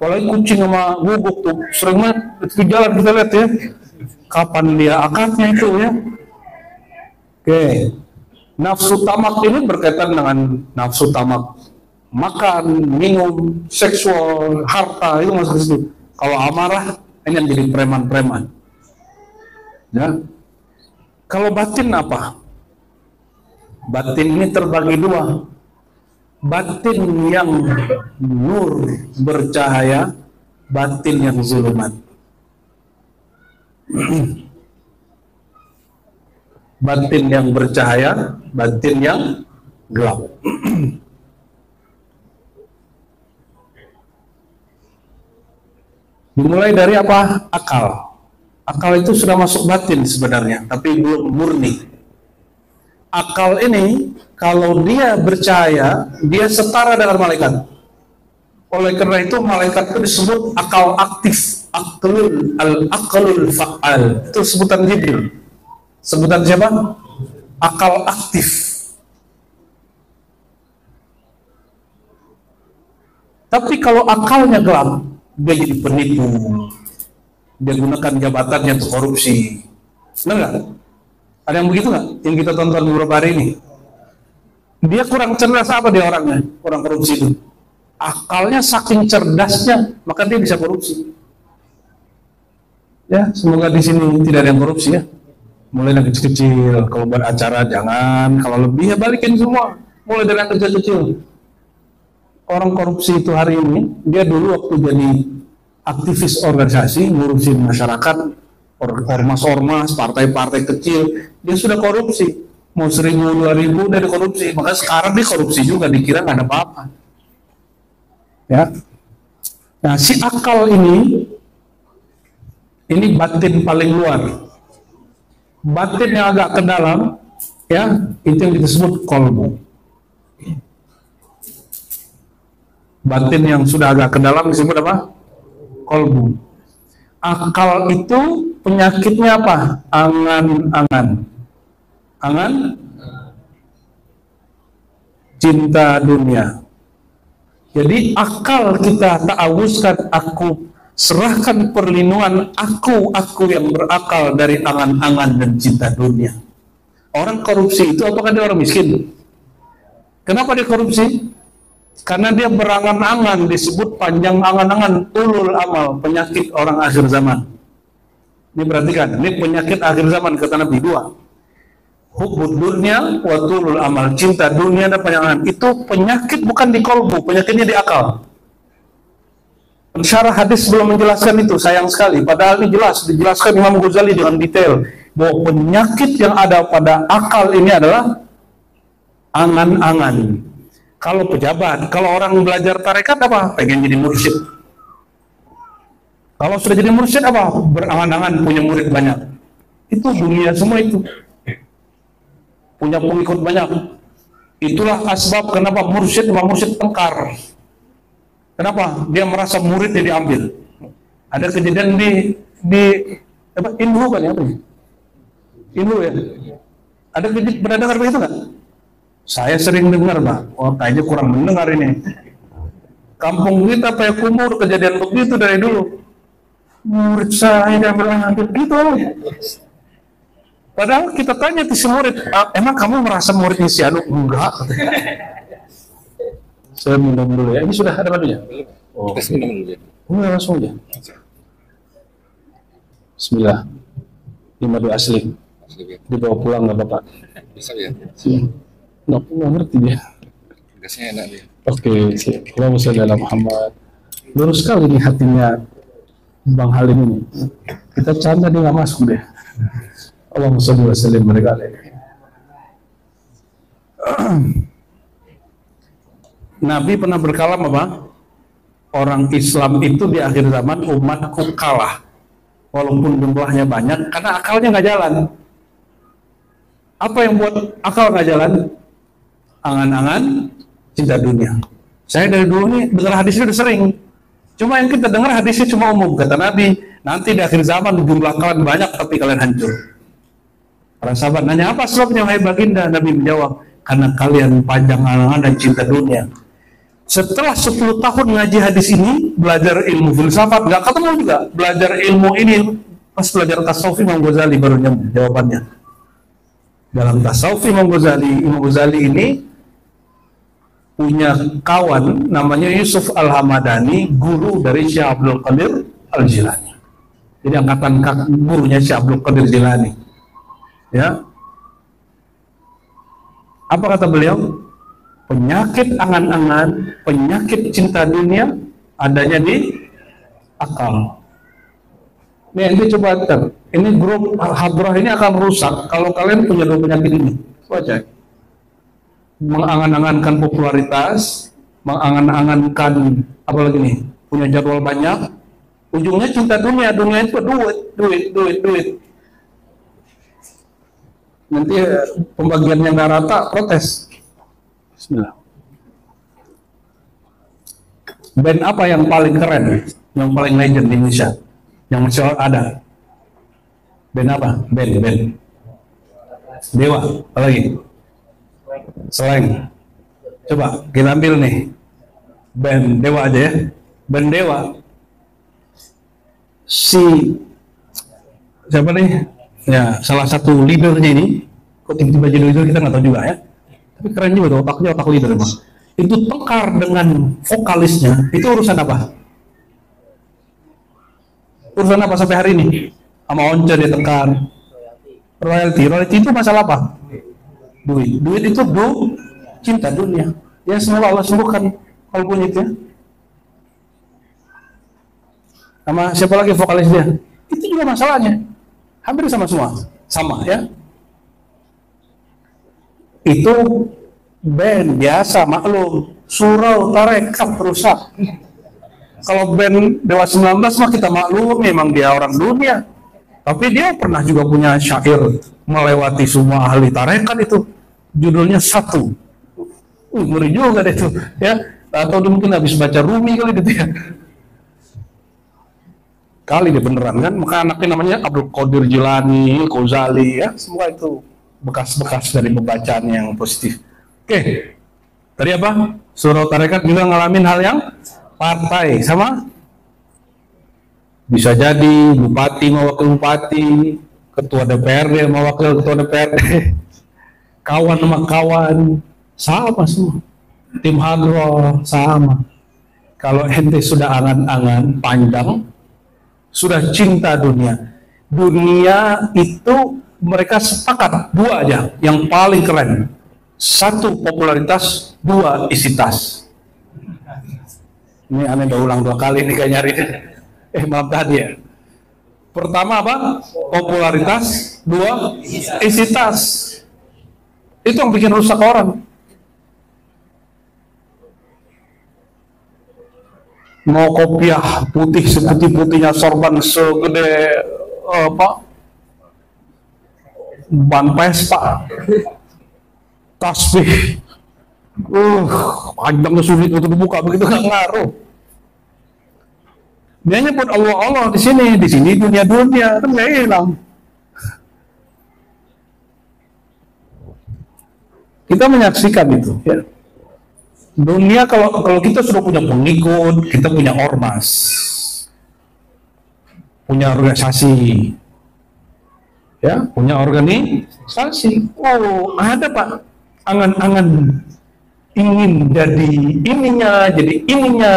Apalagi kucing sama guguk tuh sering banget di jalan kita lihat ya. Kapan dia akadnya itu ya? Oke. Nafsu tamak ini berkaitan dengan nafsu tamak makan, minum, seksual, harta itu masuk ke situ. Kalau amarah ini yang jadi preman-preman. Ya. Kalau batin apa? Batin ini terbagi dua. Batin yang nur bercahaya, batin yang zulumat. Batin yang bercahaya, batin yang gelap. Dimulai dari apa? Akal. Akal itu sudah masuk batin sebenarnya, tapi belum murni. Akal ini, kalau dia bercahaya, dia setara dengan malaikat. Oleh karena itu, malaikat itu disebut akal aktif. Al-aqlul fa'al. Itu sebutan Jibril. Sebutan siapa? Akal aktif. Tapi kalau akalnya gelap, dia jadi penipu. Dia gunakan jabatannya untuk korupsi. Benar nggak? Ada yang begitu nggak? Yang kita tonton beberapa hari ini. Dia kurang cerdas apa dia orangnya? Orang korupsi itu. Akalnya saking cerdasnya, maka dia bisa korupsi. Ya, semoga di sini tidak ada yang korupsi ya. Mulai dari kecil-kecil. Kalau buat acara jangan. Kalau lebih ya balikin semua. Mulai dari yang kecil-kecil. Orang korupsi itu hari ini, dia dulu waktu jadi aktivis organisasi, ngurusin masyarakat, ormas-ormas, partai-partai kecil, dia sudah korupsi. Mau 1.000, 2.000 dari korupsi. Maka sekarang dia korupsi juga, dikira nggak ada apa-apa. Ya. Nah, si akal ini batin paling luar. Batin yang agak ke dalam, ya, itu yang disebut kolbu. Batin yang sudah agak ke dalam disebut apa? Kolbu. Akal itu penyakitnya apa? Angan-angan. Angan? Cinta dunia. Jadi akal kita ta'awuzkan, aku serahkan perlindungan aku yang berakal dari angan-angan dan cinta dunia. Orang korupsi itu apakah dia orang miskin? Kenapa dia korupsi? Karena dia berangan-angan, disebut panjang angan-angan, tulul amal, penyakit orang akhir zaman. Ini perhatikan, ini penyakit akhir zaman kata Nabi dua. Hubbud dunya wa tulul amal, cinta dunia dan panjang angan. Itu penyakit bukan di kolbu, penyakitnya di akal. Syarah hadis belum menjelaskan itu, sayang sekali. Padahal ini jelas, dijelaskan Imam Ghazali dengan detail bahwa penyakit yang ada pada akal ini adalah angan-angan. Kalau pejabat, kalau orang belajar tarekat apa? Pengen jadi mursyid. Kalau sudah jadi mursyid apa? Berangan-angan punya murid banyak. Itu dunia semua itu. Punya pengikut banyak. Itulah asbab kenapa mursyid sama mursyid tengkar. Kenapa? Dia merasa muridnya diambil. Ada kejadian di apa? Indu kan ya? Indu ya? Ada kejadian, pernah dengar begitu nggak? Saya sering dengar, Pak. Oh, kayaknya kurang mendengar ini. Kampung kita kayak kumur, kejadian begitu dari dulu. Murid saya diambil gitu. Padahal kita tanya ke si murid, emang kamu merasa muridnya si Anu? Enggak. Saya minum dulu ya. Ini sudah ada madunya? Oh. Kita minum dulu ya. Langsung aja. Bismillah. Ini madu asli. Dibawa pulang nggak Bapak? Bisa ya. Nggak ngerti dia. Gasnya enak dia. Oke, Allahumma sholli ala Muhammad. Lurus sekali nih hatinya Bang Halim ini. Kita canda dia nggak masuk deh. Allahumma sholli wa sallim mereka. Nabi pernah berkalam apa? Orang Islam itu di akhir zaman umatku kalah. Walaupun jumlahnya banyak, karena akalnya nggak jalan. Apa yang buat akal nggak jalan? angan-angan cinta dunia. Saya dari dulu nih dengar hadisnya udah sering. Cuma yang kita dengar hadisnya cuma umum, kata Nabi, nanti di akhir zaman jumlah kalian banyak tapi kalian hancur. Para sahabat nanya, apa sebabnya wahai baginda? Nabi menjawab, karena kalian panjang angan dan cinta dunia. Setelah 10 tahun ngaji hadis ini, belajar ilmu filsafat, nggak ketemu juga. Belajar ilmu ini, pas belajar tasawuf Imam Ghazali baru nyambung jawabannya. Dalam tasawuf Imam Ghazali ini punya kawan namanya Yusuf Al-Hamadani, guru dari Syekh Abdul Qadir Al-Jilani. Jadi angkatan gurunya Syekh Abdul Qadir Jilani. Ya. Apa kata beliau? Penyakit angan-angan, penyakit cinta dunia adanya di akal. Nih, ini coba ini grup hadrah ini akan rusak kalau kalian punya dua penyakit ini. Baca. Mengangan-angankan popularitas, mengangan-angankan apalagi nih, punya jadwal banyak, ujungnya cinta dunia. Dunia itu duit. Nanti pembagiannya nggak rata, protes. Bismillah. Band apa yang paling keren, yang paling legend di Indonesia, yang masih ada? Band apa? Band. Dewa, apa lagi? Selain. Coba kita ambil nih band Dewa aja ya. Band Dewa. Siapa nih? Ya, salah satu leadernya ini. Kok tiba-tiba jadi leader kita nggak tahu juga ya. Tapi keren juga tuh, otaknya otak leader emang. Itu tengkar dengan vokalisnya. Itu urusan apa? Urusan apa sampai hari ini? Sama Once dia tengkar. Royalty itu masalah apa? Duit itu cinta dunia. Ya semoga Allah sembuhkan kalau punya itu ya. Sama siapa lagi vokalis dia? Itu juga masalahnya. Hampir sama semua. Sama ya. Itu band biasa, maklum. Surau, tarekat, rusak. Kalau band Dewa 19 mah kita maklum, memang dia orang dunia. Tapi dia pernah juga punya syair melewati semua ahli tarekat itu. Judulnya Satu. Ngeri juga deh itu. Ya. Atau mungkin habis baca Rumi kali gitu ya. Kali dia beneran kan. Maka anaknya namanya Abdul Qadir Jilani, Ghazali ya. Semua itu bekas-bekas dari pembacaan yang positif. Oke. Tadi apa? Surau tarekat juga ngalamin hal yang partai sama. Bisa jadi bupati mau wakil bupati, ketua DPRD mau wakil ketua DPRD, kawan sama kawan sama semua, tim hadroh sama. Kalau ente sudah angan-angan panjang, sudah cinta dunia itu mereka sepakat dua aja yang paling keren. Satu popularitas, dua isi tas. Ini aneh udah ulang 2 kali nih kayak nyari. Maaf tadi ya. Pertama apa? Popularitas. 2 isi tas. Itu yang bikin rusak orang. Mau kopiah putih seputih-putihnya, sorban segede apa? Ban Vespa. Tasbih. Panjangnya sulit untuk dibuka, begitu nggak ngaruh. Dia nyebut Allah di sini dunia kan nggak hilang. Kita menyaksikan itu. Ya. Dunia kalau kita sudah punya pengikut, kita punya ormas, punya organisasi, ya, punya organisasi. Oh, ada Pak, angan-angan ingin jadi ininya,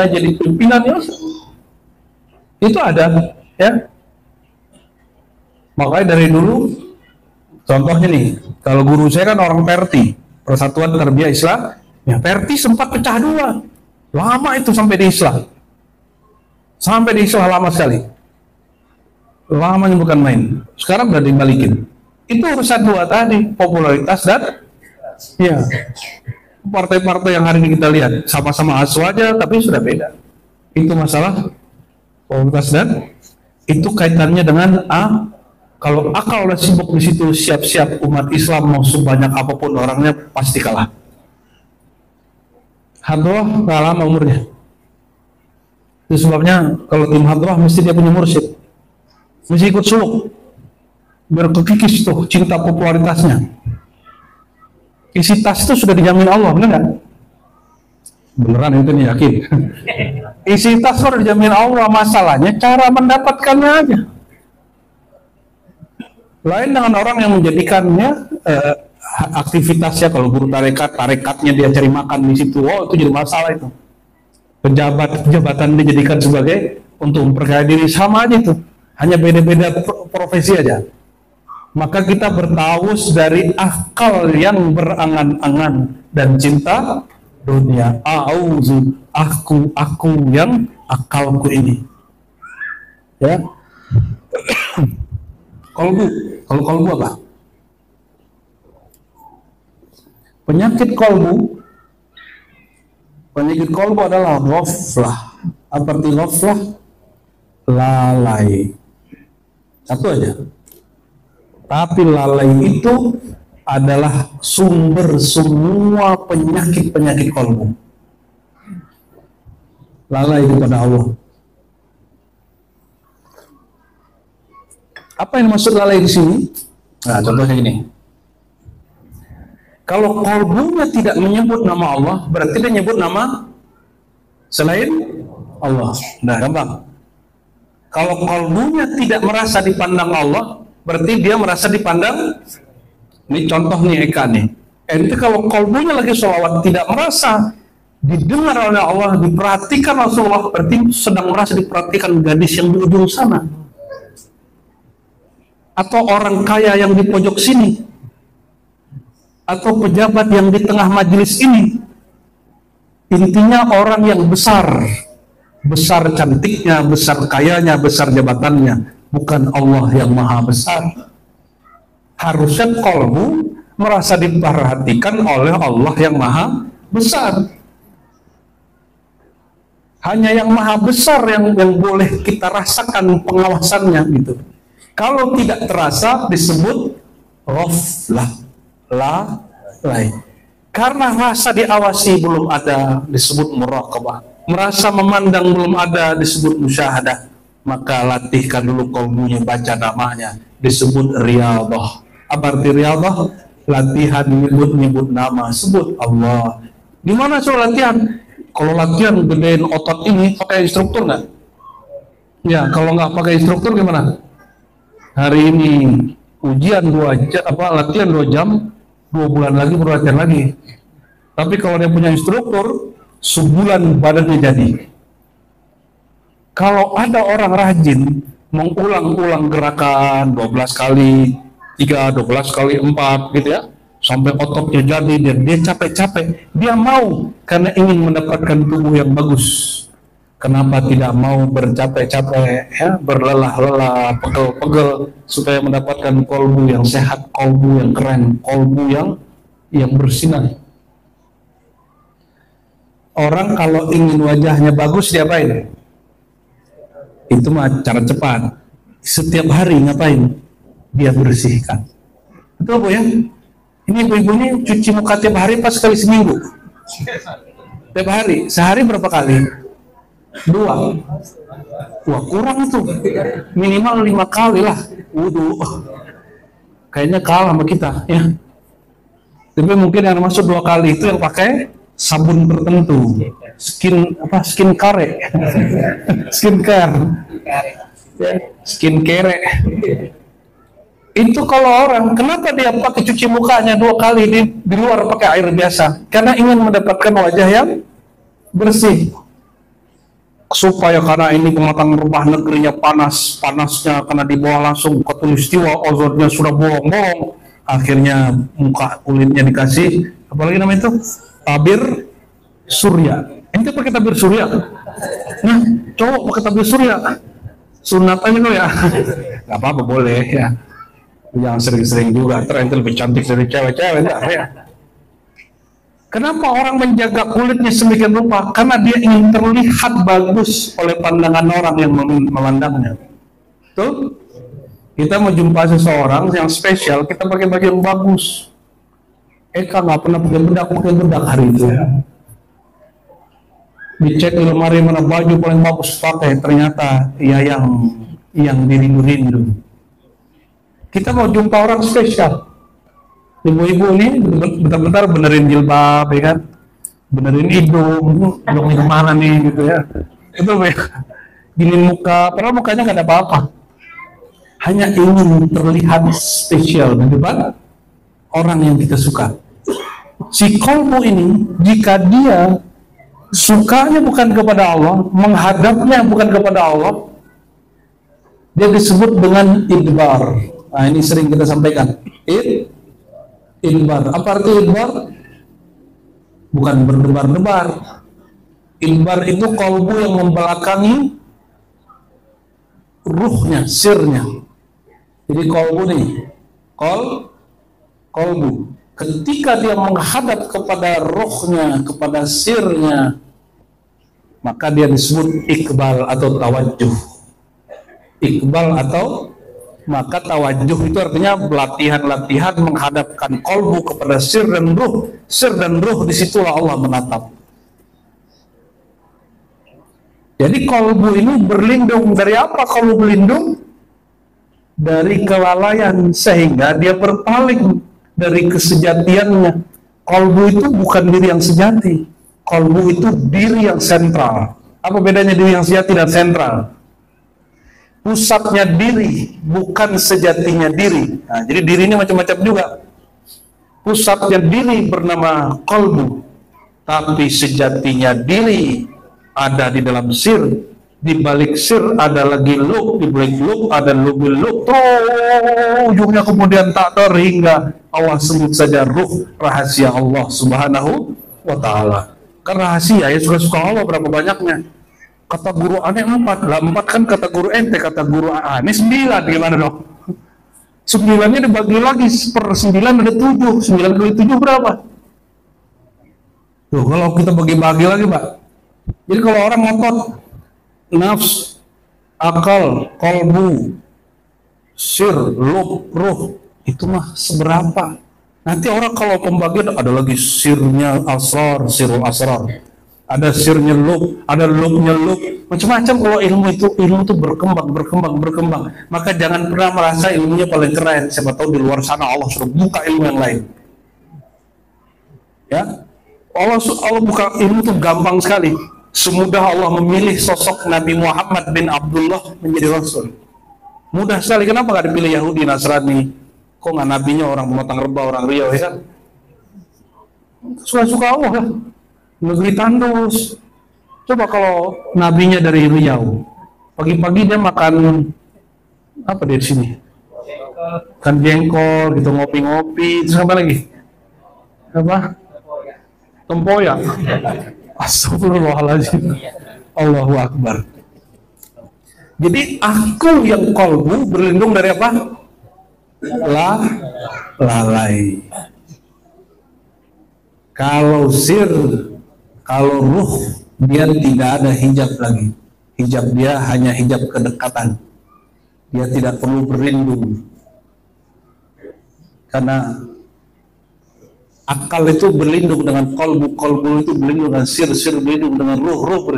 jadi pimpinannya. Itu ada, ya. Makanya dari dulu, contohnya nih, kalau guru saya kan orang Perti, Persatuan Tarbiyah Islam, ya Perti sempat pecah 2, lama itu sampai di Islam lama sekali, lamanya bukan main. Sekarang udah dibalikin. Itu urusan 2 tadi, popularitas dan, ya, partai-partai yang hari ini kita lihat sama-sama asu aja, tapi sudah beda. Itu masalah popularitas dan itu kaitannya dengan kalau akal udah sibuk di situ, siap-siap umat Islam mau sebanyak apapun orangnya pasti kalah. Hadroh nggak lama umurnya. Itu sebabnya kalau tim hadroh mesti dia punya mursyid, mesti ikut suluk biar kekikis tuh cinta popularitasnya. Isi tas itu sudah dijamin Allah, benar nggak? Beneran itu nih, yakin. Isi tas sudah dijamin Allah, masalahnya cara mendapatkannya aja. Lain dengan orang yang menjadikannya aktivitasnya, kalau guru tarekatnya dia cari makan di situ, oh itu jadi masalah itu. Jabatan dijadikan sebagai untuk memperkaya diri, sama aja itu, hanya beda-beda profesi aja. Maka kita bertawus dari akal yang berangan-angan dan cinta dunia. Auzu, aku yang akalku ini. Ya. Kalau kolbu apa? Penyakit kolbu adalah ghaflah. Apa arti ghaflah? Lalai. Satu aja. Tapi lalai itu adalah sumber semua penyakit kolbu. Lalai kepada Allah. Apa yang maksud lalai di sini? Nah, contohnya ini. Kalau kolbunya tidak menyebut nama Allah, berarti dia nyebut nama selain Allah. Nah, gampang. Kalau kolbunya tidak merasa dipandang Allah, berarti dia merasa dipandang. Ini contoh nih Eka nih. Ente kalau kolbunya lagi sholawat tidak merasa didengar oleh Allah, diperhatikan Rasulullah, berarti sedang merasa diperhatikan gadis yang di ujung sana, atau orang kaya yang di pojok sini, atau pejabat yang di tengah majelis ini. Intinya orang yang besar cantiknya, besar kayanya, besar jabatannya, bukan Allah yang maha besar. Harusnya kolbu merasa diperhatikan oleh Allah yang maha besar. Hanya yang maha besar yang boleh kita rasakan pengawasannya gitu. Kalau tidak terasa disebut ghaflah, lalai. Karena rasa diawasi belum ada disebut muraqabah. Merasa memandang belum ada disebut musyahadah. Maka latihkan dulu kolbunya, baca namanya, disebut riyadhah. Apa arti riyadhah? Latihan nyebut nama, sebut Allah. Di mana soal latihan? Kalau latihan gedein otot ini pakai instruktur nggak? Ya, kalau nggak pakai instruktur gimana? Hari ini ujian 2 jam, latihan 2 jam, 2 bulan lagi baru latihan lagi. Tapi kalau dia punya instruktur, sebulan badannya jadi. Kalau ada orang rajin mengulang-ulang gerakan 12 kali 3, 12 kali 4 gitu ya, sampai ototnya jadi, dan dia capek-capek, dia mau karena ingin mendapatkan tubuh yang bagus. Kenapa tidak mau bercapek-capek, ya, berlelah-lelah, pegel-pegel, supaya mendapatkan kolbu yang sehat, kolbu yang keren, kolbu yang bersinar. Orang kalau ingin wajahnya bagus, diapain? Itu mah cara cepat. Setiap hari ngapain? Dia bersihkan. Betul Bu ya? Ini ibu-ibu ini cuci muka tiap hari pas sekali seminggu. Tiap hari. Sehari berapa kali? 2. Wah, kurang tuh. Minimal 5 kali lah wudu. Kayaknya kalah sama kita ya. Tapi mungkin yang masuk 2 kali itu yang pakai sabun tertentu. Skincare. Skincare. Itu kalau orang, kenapa dia pakai cuci mukanya 2 kali di luar pakai air biasa? Karena ingin mendapatkan wajah yang bersih. Supaya karena ini pematang rumah negerinya panasnya karena di bawah langsung khatulistiwa, ozonnya sudah bolong-bolong. Akhirnya muka kulitnya dikasih, apalagi namanya itu? Tabir surya. Ente pakai tabir surya? Nah, cowok pakai tabir surya. Sunat aja lo ya. Gak apa-apa, boleh ya. Jangan sering-sering juga, ternyata lebih cantik dari cewek-cewek, enggak ya. Kenapa orang menjaga kulitnya sedemikian rupa? Karena dia ingin terlihat bagus oleh pandangan orang yang memandangnya. Tuh, kita mau jumpa seseorang yang spesial, kita pakai baju yang bagus. Eka nggak pernah pakai bedak hari itu. Dicek di lemari mana baju paling bagus pakai, ternyata ya yang dirindu-rindu. Kita mau jumpa orang spesial. Ibu-ibu ini bentar-bentar benerin jilbab, ya kan? Benerin hidung gimana nih gitu ya. Itu ya, gini muka, padahal mukanya nggak ada apa-apa. Hanya ingin terlihat spesial di depan orang yang kita suka. Si kolbu ini, jika dia sukanya bukan kepada Allah, menghadapnya bukan kepada Allah, dia disebut dengan idbar. Nah, ini sering kita sampaikan. Idbar. Apa arti idbar? Bukan berdebar-debar. Idbar itu kolbu yang membelakangi ruhnya, sirnya. Jadi kolbu nih, kolbu. Ketika dia menghadap kepada rohnya, kepada sirnya, maka dia disebut iqbal atau tawajjuh. Iqbal atau maka tawajjuh itu artinya latihan-latihan menghadapkan kolbu kepada sir dan ruh. Sir dan ruh disitulah Allah menatap. Jadi kolbu ini berlindung dari apa? Kolbu berlindung dari kelalaian, sehingga dia berpaling dari kesejatiannya. Kolbu itu bukan diri yang sejati. Kolbu itu diri yang sentral. Apa bedanya diri yang sejati dan sentral? Pusatnya diri, bukan sejatinya diri. Nah, jadi diri ini macam-macam juga. Pusatnya diri bernama kolbu, tapi sejatinya diri ada di dalam sir. Di balik sir ada lagi lub, di balik lub ada lubil lub. Ujungnya kemudian tak terhingga Allah sebut saja ruh, rahasia Allah Subhanahu wa Ta'ala. Kan rahasia ya, suka-suka Allah berapa banyaknya. Kata guru aneh 4 lah, 4 kan kata guru ente, kata guru aneh 9, gimana dong? 9-nya dibagi lagi per 9 ada 7. 9 kali 7 berapa? Tuh, kalau kita bagi-bagi lagi, Pak. Jadi kalau orang ngotot nafs, akal, kolbu, sir, lub, ruh, itu mah seberapa? Nanti orang kalau pembagian ada lagi sirnya asrar, sirul asrar. Ada sirnya lub, ada lubnya lub, macam-macam. Kalau ilmu itu berkembang. Maka jangan pernah merasa ilmunya paling keren. Siapa tahu di luar sana Allah sudah buka ilmu yang lain. Ya, Allah buka ilmu itu gampang sekali. Semudah Allah memilih sosok Nabi Muhammad bin Abdullah menjadi Rasul. Mudah sekali. Kenapa nggak dipilih Yahudi, Nasrani? Kok nggak nabinya orang Pematang Reba, orang Riau, ya kan? Suka-suka Allah lah. Negeri tandus. Coba kalau nabinya dari Riau, pagi-pagi dia makan apa dia di sini? Kan jengkol, gitu, ngopi-ngopi. Terus apa lagi? Apa? Tempoyak. Astagfirullahaladzim. Allahu Akbar. Jadi aku yang kolbu berlindung dari apa? Lalai. Kalau sir, kalau ruh, dia tidak ada hijab lagi. Hijab dia hanya hijab kedekatan. Dia tidak perlu berlindung. Karena akal itu berlindung dengan kolbu, kolbu itu berlindung dengan sir, sir berlindung dengan ruh, ruh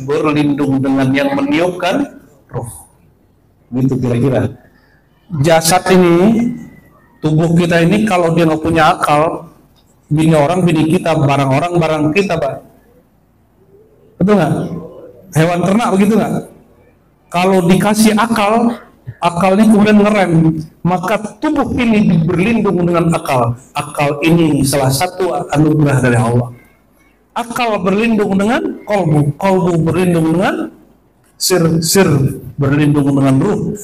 berlindung dengan yang meniupkan ruh. Gitu kira-kira. Jasad ini, tubuh kita ini, kalau dia nggak punya akal, bini orang, bini kita, barang orang, barang kita, Pak. Betul nggak? Hewan ternak begitu nggak? Kalau dikasih akal, akalnya kemudian ngerem, maka tubuh ini berlindung dengan akal. Akal ini salah satu anugerah dari Allah. Akal berlindung dengan kolbu, kolbu berlindung dengan sir, sir berlindung dengan ruh.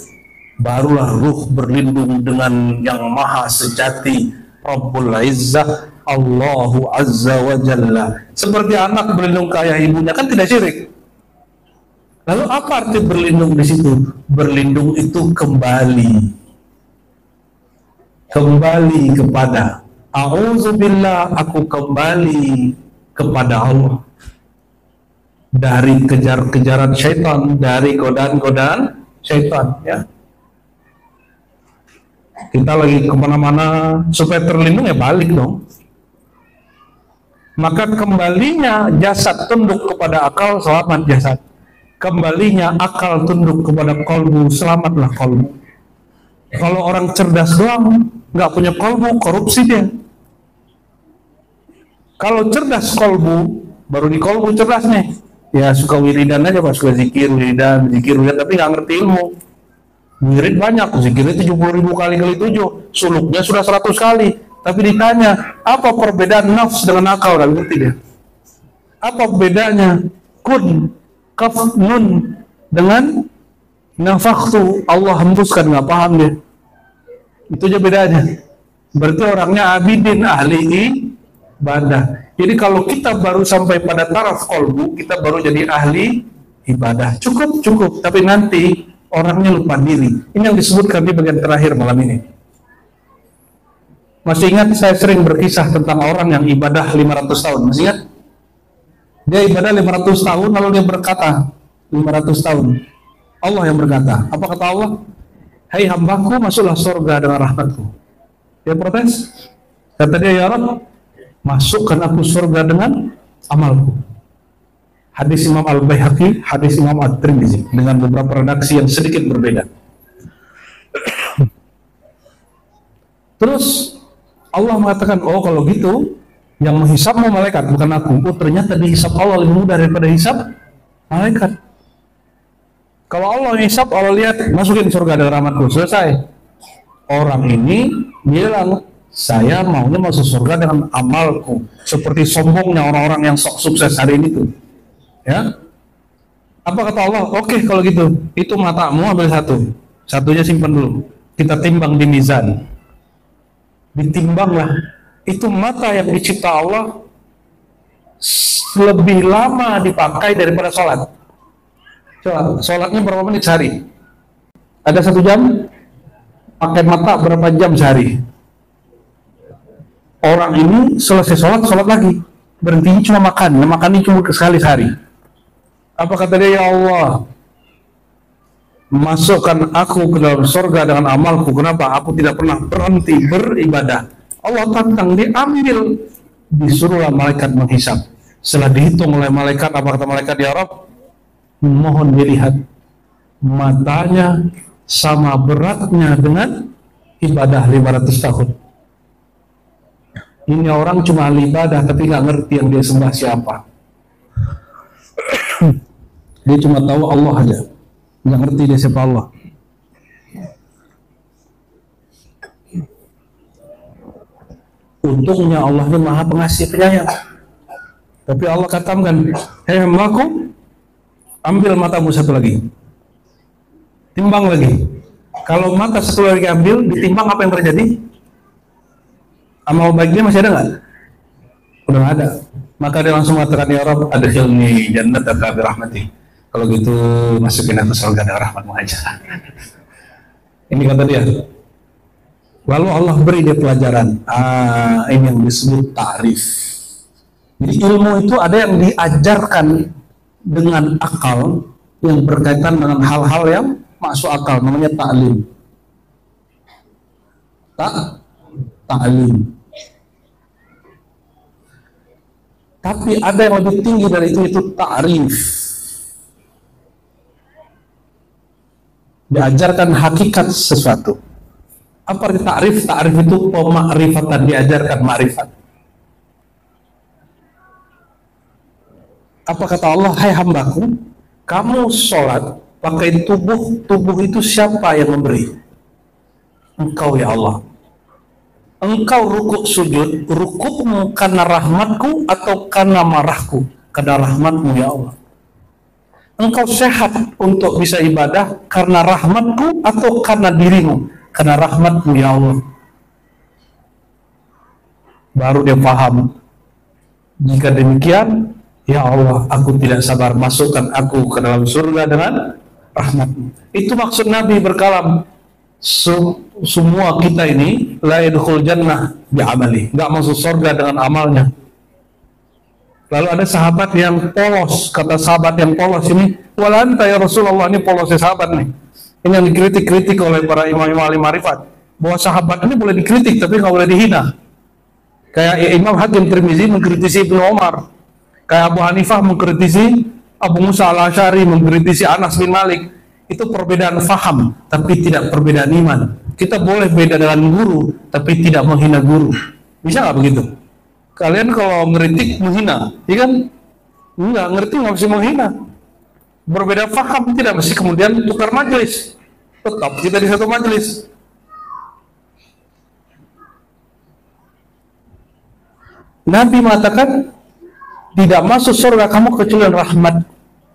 Barulah ruh berlindung dengan yang maha sejati, Rabbul Izzah, Allahu Azza wa Jalla. Seperti anak berlindung ke ayah ibunya, kan tidak syirik. Lalu apa arti berlindung di situ? Berlindung itu kembali kepada A'udzubillah, aku kembali kepada Allah dari kejar-kejaran syaitan, dari godaan-godaan syaitan, ya. Kita lagi kemana-mana, supaya terlindung ya balik dong. Maka kembalinya jasad tunduk kepada akal, selamat jasad. Kembalinya akal tunduk kepada kolbu, selamatlah kolbu. Kalau orang cerdas doang, nggak punya kolbu, korupsi dia. Kalau cerdas kolbu, baru di kolbu cerdas nih. Ya suka wiridan aja, Pak, suka zikir, wiridan, tapi nggak ngerti ilmu. Wirid banyak, zikirnya 70.000 kali 7, suluknya sudah 100 kali. Tapi ditanya, apa perbedaan nafs dengan akal? Nggak ngerti dia. Apa bedanya kun, kaf, nun dengan nafakhtu? Allah hembuskan, nggak paham dia. Itu aja bedanya. Berarti orangnya abidin, ahli ibadah. Jadi kalau kita baru sampai pada taraf kolbu, kita baru jadi ahli ibadah. Cukup. Tapi nanti orangnya lupa diri. Ini yang disebutkan di bagian terakhir malam ini. Masih ingat saya sering berkisah tentang orang yang ibadah 500 tahun. Masih ingat? Dia ibadah 500 tahun, lalu dia berkata, 500 tahun. Allah yang berkata, apa kata Allah? Hai hambaku, masuklah surga dengan rahmatku. Dia protes. Kata dia, ya Rabb, masukkan aku surga dengan amalku. Hadis Imam Al-Baihaqi, hadis Imam At-Tirmizi, dengan beberapa redaksi yang sedikit berbeda. Terus Allah mengatakan, oh kalau gitu yang menghisapmu malaikat, bukan aku. Oh ternyata dihisap Allah lebih mudah daripada hisap malaikat. Kalau Allah hisap, Allah lihat, masukin surga dengan rahmatku, selesai. Orang ini bilang, saya maunya masuk surga dengan amalku. Seperti sombongnya orang-orang yang sok sukses hari ini tuh. Ya, apa kata Allah? Oke, kalau gitu, itu matamu ambil satu, satunya simpan dulu. Kita timbang di mizan. Ditimbanglah. Itu mata yang dicipta Allah lebih lama dipakai daripada sholat. Coba, sholatnya berapa menit sehari? Ada 1 jam? Pakai mata berapa jam sehari? Orang ini selesai sholat lagi. Berhentinya cuma makan. Makannya cuma sekali sehari. Apa kata dia? Ya Allah, masukkan aku ke dalam surga dengan amalku. Kenapa? Aku tidak pernah berhenti beribadah. Allah tantang, diambil, disuruhlah malaikat menghisap. Setelah dihitung oleh malaikat, apa kata malaikat? Ya Rabb, mohon dilihat, matanya sama beratnya dengan ibadah 500 tahun. Ini orang cuma ahli ibadah tapi nggak ngerti yang dia sembah siapa. Dia cuma tahu Allah aja, nggak ngerti dia siapa Allah. Untungnya Allah ini maha pengasih penyayang. Tapi Allah katakan, hei hambaku, ambil matamu satu lagi, timbang lagi. Kalau mata satu lagi ambil, ditimbang, apa yang terjadi? Amal baiknya masih ada nggak? Udah nggak ada. Maka dia langsung mengatakan, ya Rabb, adkhilni jannataka bi rahmati. Kalau gitu masukin aku surga dengan rahmatmu aja. Ini kata dia. Lalu Allah beri dia pelajaran. Ini yang disebut ta'rif. Jadi ilmu itu ada yang diajarkan dengan akal, yang berkaitan dengan hal-hal yang masuk akal, namanya ta'lim. Ta'lim. Tapi ada yang lebih tinggi dari itu ta'rif. Diajarkan hakikat sesuatu. Apa arti ta'rif? Ta'rif itu pemakrifatan, diajarkan ma'rifat. Apa kata Allah? Hai hambaku, kamu sholat pakai tubuh itu siapa yang memberi? Engkau ya Allah. Engkau rukuk sujud, rukukmu karena rahmatku atau karena marahku? Karena rahmatmu ya Allah. Engkau sehat untuk bisa ibadah karena rahmatku atau karena dirimu? Karena rahmatmu ya Allah. Baru dia paham. Jika demikian, ya Allah, aku tidak sabar, masukkan aku ke dalam surga dengan rahmatmu. Itu maksud Nabi berkalam. Semua kita ini la yadkhul jannah bi'amali, nggak masuk surga dengan amalnya. Lalu ada sahabat yang polos, kata sahabat yang polos ini, walanta ya Rasulullah, ini polosnya sahabat nih. Ini yang dikritik-kritik oleh para imam-imam ahli marifat, bahwa sahabat ini boleh dikritik tapi nggak boleh dihina. Kayak Imam Hakim Tirmizi mengkritisi Ibnu Umar, kayak Abu Hanifah mengkritisi Abu Musa al-Asy'ari, mengkritisi Anas bin Malik. Itu perbedaan faham, tapi tidak perbedaan iman. Kita boleh beda dengan guru, tapi tidak menghina guru. Bisa nggak begitu? Kalian kalau ngeritik menghina, ya kan? Enggak, ngerti nggak mesti menghina. Berbeda faham tidak mesti kemudian tukar majelis. Tetap kita di satu majelis. Nabi mengatakan, tidak masuk surga kamu kecuali rahmat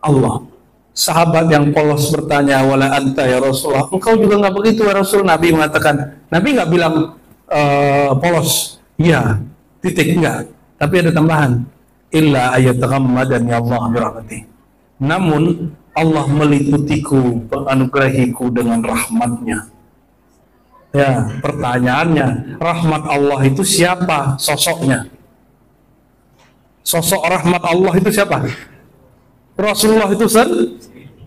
Allah. Sahabat yang polos bertanya, wala anta ya Rasulullah, engkau juga nggak begitu ya Rasul? Nabi mengatakan, Nabi nggak bilang polos, iya, titik, enggak. Tapi ada tambahan, illa ayataghammadani Allah birahmati. Namun Allah meliputiku, menganugerahiku dengan rahmatnya. Ya, pertanyaannya, rahmat Allah itu siapa sosoknya? Sosok rahmat Allah itu siapa? Rasulullah itu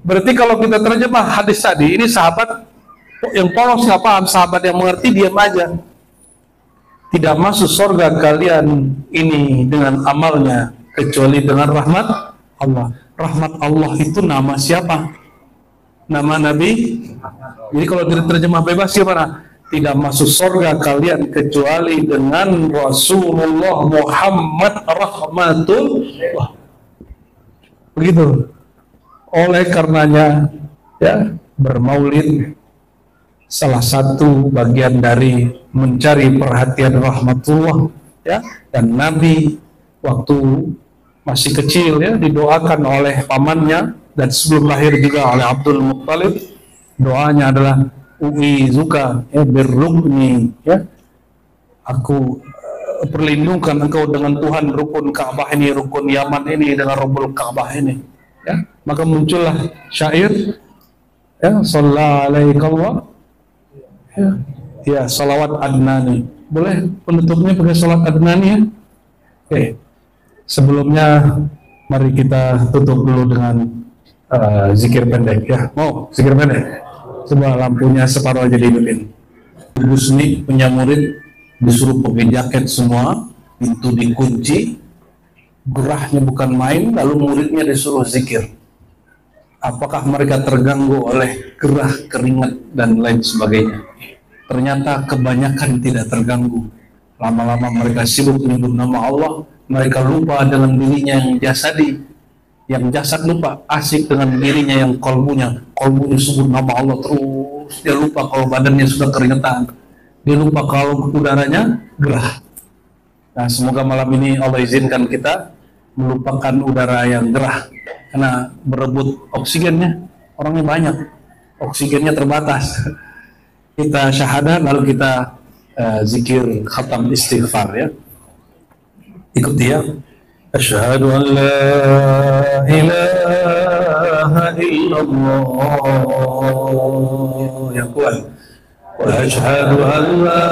berarti kalau kita terjemah hadis tadi, ini sahabat yang polos nggak paham, sahabat yang mengerti diam aja. Tidak masuk surga kalian ini dengan amalnya kecuali dengan rahmat Allah. Rahmat Allah itu nama siapa? Nama Nabi. Jadi kalau diterjemah bebas gimana? Tidak masuk surga kalian kecuali dengan Rasulullah Muhammad rahmatullah. Begitu. Oleh karenanya ya, bermaulid salah satu bagian dari mencari perhatian rahmatullah ya. Dan Nabi waktu masih kecil ya didoakan oleh pamannya, dan sebelum lahir juga oleh Abdul Muttalib. Doanya adalah u'izuka ya birrukni, ya aku perlindungkan engkau dengan Tuhan rukun Ka'bah ini, rukun Yaman ini, dengan Rabbul Ka'bah ini ya. Maka muncullah syair ya, sallallahu alaihi wa ya salawat Adnani. Boleh penutupnya pakai salawat Adnani ya. Oke. Sebelumnya mari kita tutup dulu dengan zikir pendek ya. Mau zikir pendek? Coba lampunya separuh aja dihidupin. Bu Sni punya murid disuruh pakai jaket semua, pintu dikunci, gerahnya bukan main, lalu muridnya disuruh zikir. Apakah mereka terganggu oleh gerah, keringat, dan lain sebagainya? Ternyata kebanyakan tidak terganggu. Lama-lama mereka sibuk menyebut nama Allah, mereka lupa dengan dirinya yang jasadi. Yang jasad lupa, asik dengan dirinya yang kolbunya sebut nama Allah terus. Dia lupa kalau badannya sudah keringetan, dia lupa kalau udaranya gerah. Nah, semoga malam ini Allah izinkan kita melupakan udara yang gerah, karena berebut oksigennya, orangnya banyak, oksigennya terbatas. Kita syahadat lalu kita zikir khatam istighfar ya. Ikuti ya. Asyhadu an la ilaha illallah, yang kuat. Wa asyhadu an la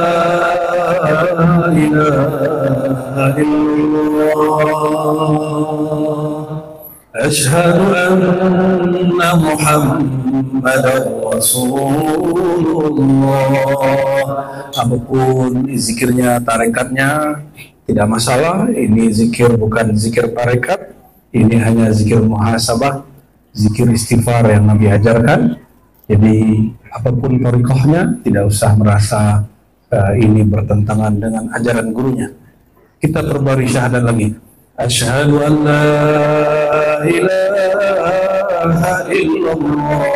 ilaha illallah. Asyhadu anna Muhammadar Rasulullah. Apapun zikirnya, tarekatnya, tidak masalah. Ini zikir bukan zikir tarekat, ini hanya zikir muhasabah, zikir istighfar yang Nabi ajarkan. Jadi apapun tarekohnya, tidak usah merasa ini bertentangan dengan ajaran gurunya. Kita perbarui syahadat lagi. Asyhadu an la ilaha illallah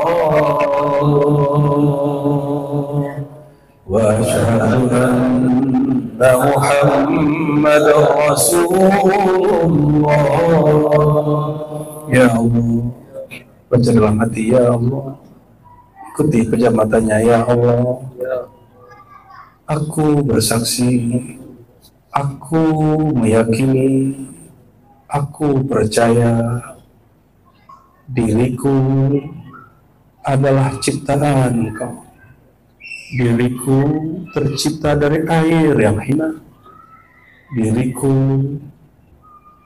wa asyhadu anna Muhammadar Rasulullah. Ya Allah, baca dalam hati, ya Allah, ikuti pejamatannya, ya Allah. Aku bersaksi, aku meyakini, aku percaya diriku adalah ciptaan Engkau. Diriku tercipta dari air yang hina. Diriku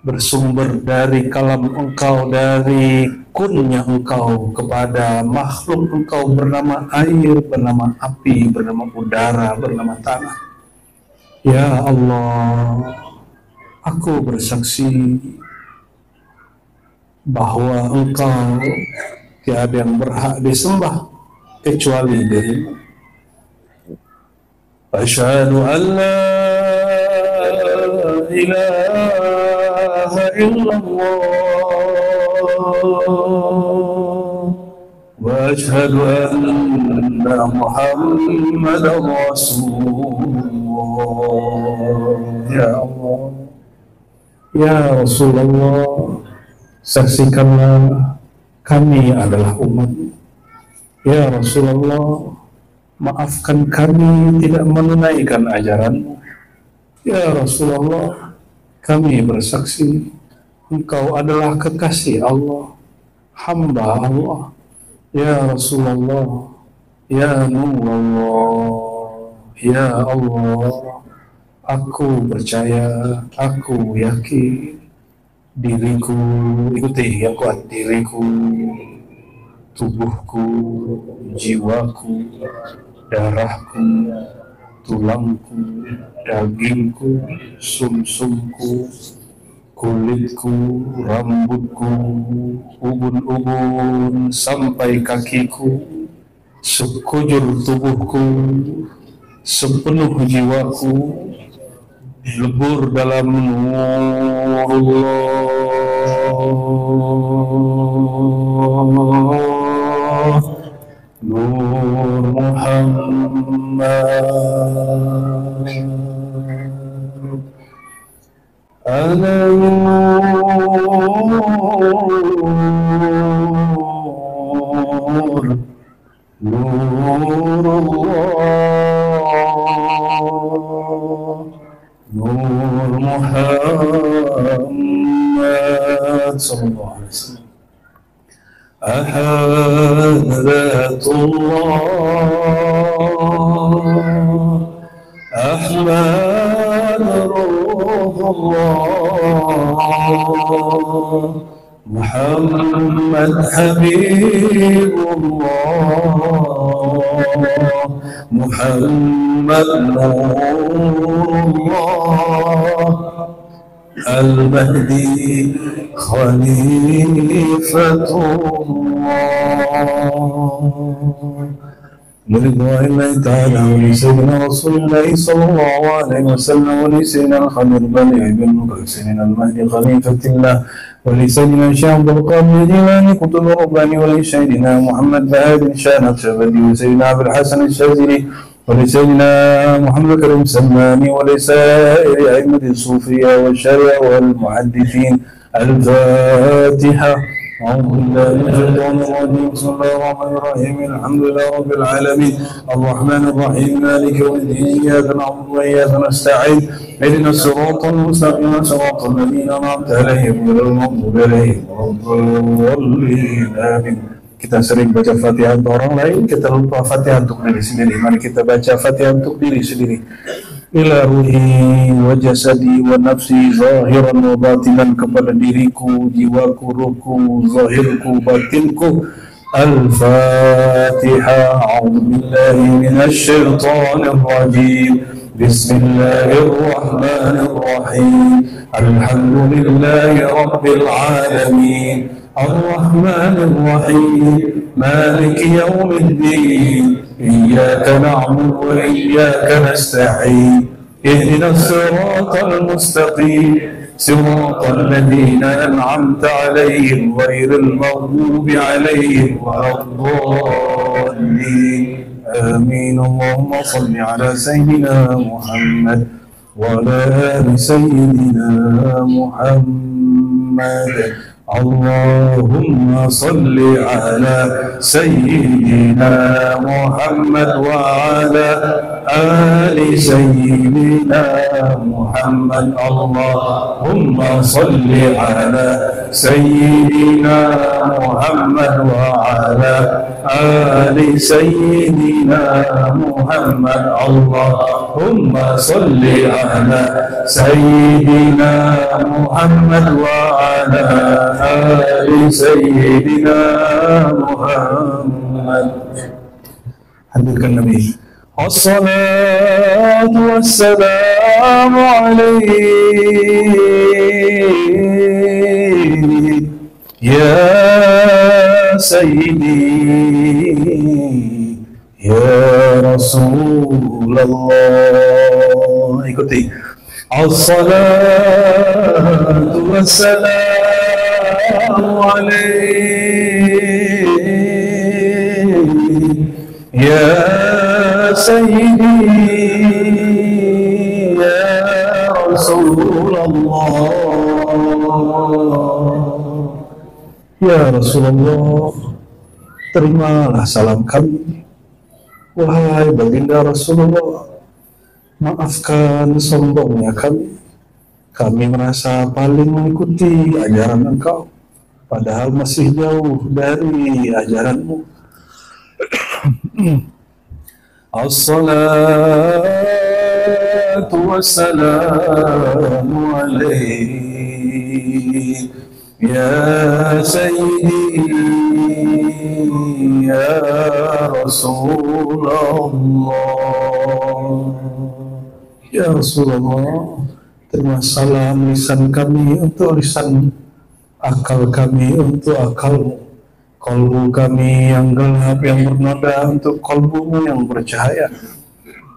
bersumber dari kalam Engkau, dari kunnya Engkau kepada makhluk Engkau bernama air, bernama api, bernama udara, bernama tanah. Ya Allah, aku bersaksi bahwa Engkau tiada yang berhak disembah kecuali dirimu. Asyhadu an la ilaha illallah wa asyhadu anna Muhammadar Rasulullah. Ya Allah, ya Rasulullah, saksikanlah kami adalah umat. Ya Rasulullah, maafkan kami tidak menunaikan ajaran-Mu. Ya Rasulullah, kami bersaksi Engkau adalah kekasih Allah, hamba Allah. Ya Rasulullah, ya Nur Allah, ya Allah, aku percaya, aku yakin diriku, ikuti yang kuat, diriku, tubuhku, jiwaku, darahku, tulangku, dagingku, sumsumku, kulitku, rambutku, ubun-ubun sampai kakiku, sekujur tubuhku, sepenuh jiwaku, lebur dalam nurullah, Nur Muhammad. Ana nur, nurullah, Nur Muhammad sallallahu alaihi wasallam. Ahadatullah, Ahmad Ruhullah, Muhammad Habibullah, Muhammad Nurullah, Al-Mahdi Khalifatullah. لرضوان الله تعالى ولسيدنا رسول الله صلى الله عليه وسلم ولسيدنا الخمر بليغ بن ولسيدنا المهدي خليفة الله ولسيدنا شيخ عبد القادر الجيلاني قطب رباني ولسيدنا محمد بهاد شاه نقشبندي ولسيدنا عبد الحسن الشاذلي ولسيدنا محمد كريم سلماني ولسائر أئمة الصوفية والشريعة والمحدثين. الفاتحة. أعوذ بالله من الشيطان الرجيم. بسم الله الرحمن الرحيم. الحمد لله رب العالمين الرحمن الرحيم مالك يوم الدين إياك نعبد وإياك نستعين اهدنا الصراط المستقيم صراط الذين أنعمت عليهم غير المغضوب عليهم ولا الضالين آمين. Kita sering baca Fatihah untuk orang lain, kita lupa Fatihah untuk diri sendiri. Mari kita baca Fatihah untuk diri sendiri. Ila ruhi wa jasadi wa nafsi zahiran wa batinan, kepada diriku, jiwaku, ruhku, zahirku, batinku. Al-Fatihah. A'udzu billahi minasy syaithanir rajim. Bismillahirrahmanirrahim. Alhamdulillahi rabbil alamin. الرحمن الرحيم مالك يوم الدين إياك نعبد وإياك نستعين اهدنا الصراط المستقيم صراط الذين أنعمت عليهم غير المغضوب عليهم ولا الضالين آمين. اللهم صل على سيدنا محمد وعلى آل سيدنا محمد. اللهم صل على سيدنا محمد وعلى آل سيدنا محمد. اللهم صل على سيدنا محمد وعلى آل سيدنا محمد. اللهم صل على سيدنا محمد وعلى آل سيدنا محمد. Hadirkan Nabi. الصلاة والسلام عليك يا سيدي يا رسول الله. Ikuti. As-salatu wassalamu alayk ya sayyidi ya Rasulullah. Ya Rasulullah, terimalah salam kami. Wahai baginda Rasulullah, maafkan sombongnya kami. Kami merasa paling mengikuti ajaran engkau, padahal masih jauh dari ajaranmu. As-salatu wassalamu alaik ya sayyidi ya Rasulullah. Ya Rasulullah, terima salam lisan kami untuk lisan, akal kami untuk akalmu, kalbu kami yang gelap yang bernoda untuk kalbumu yang bercahaya,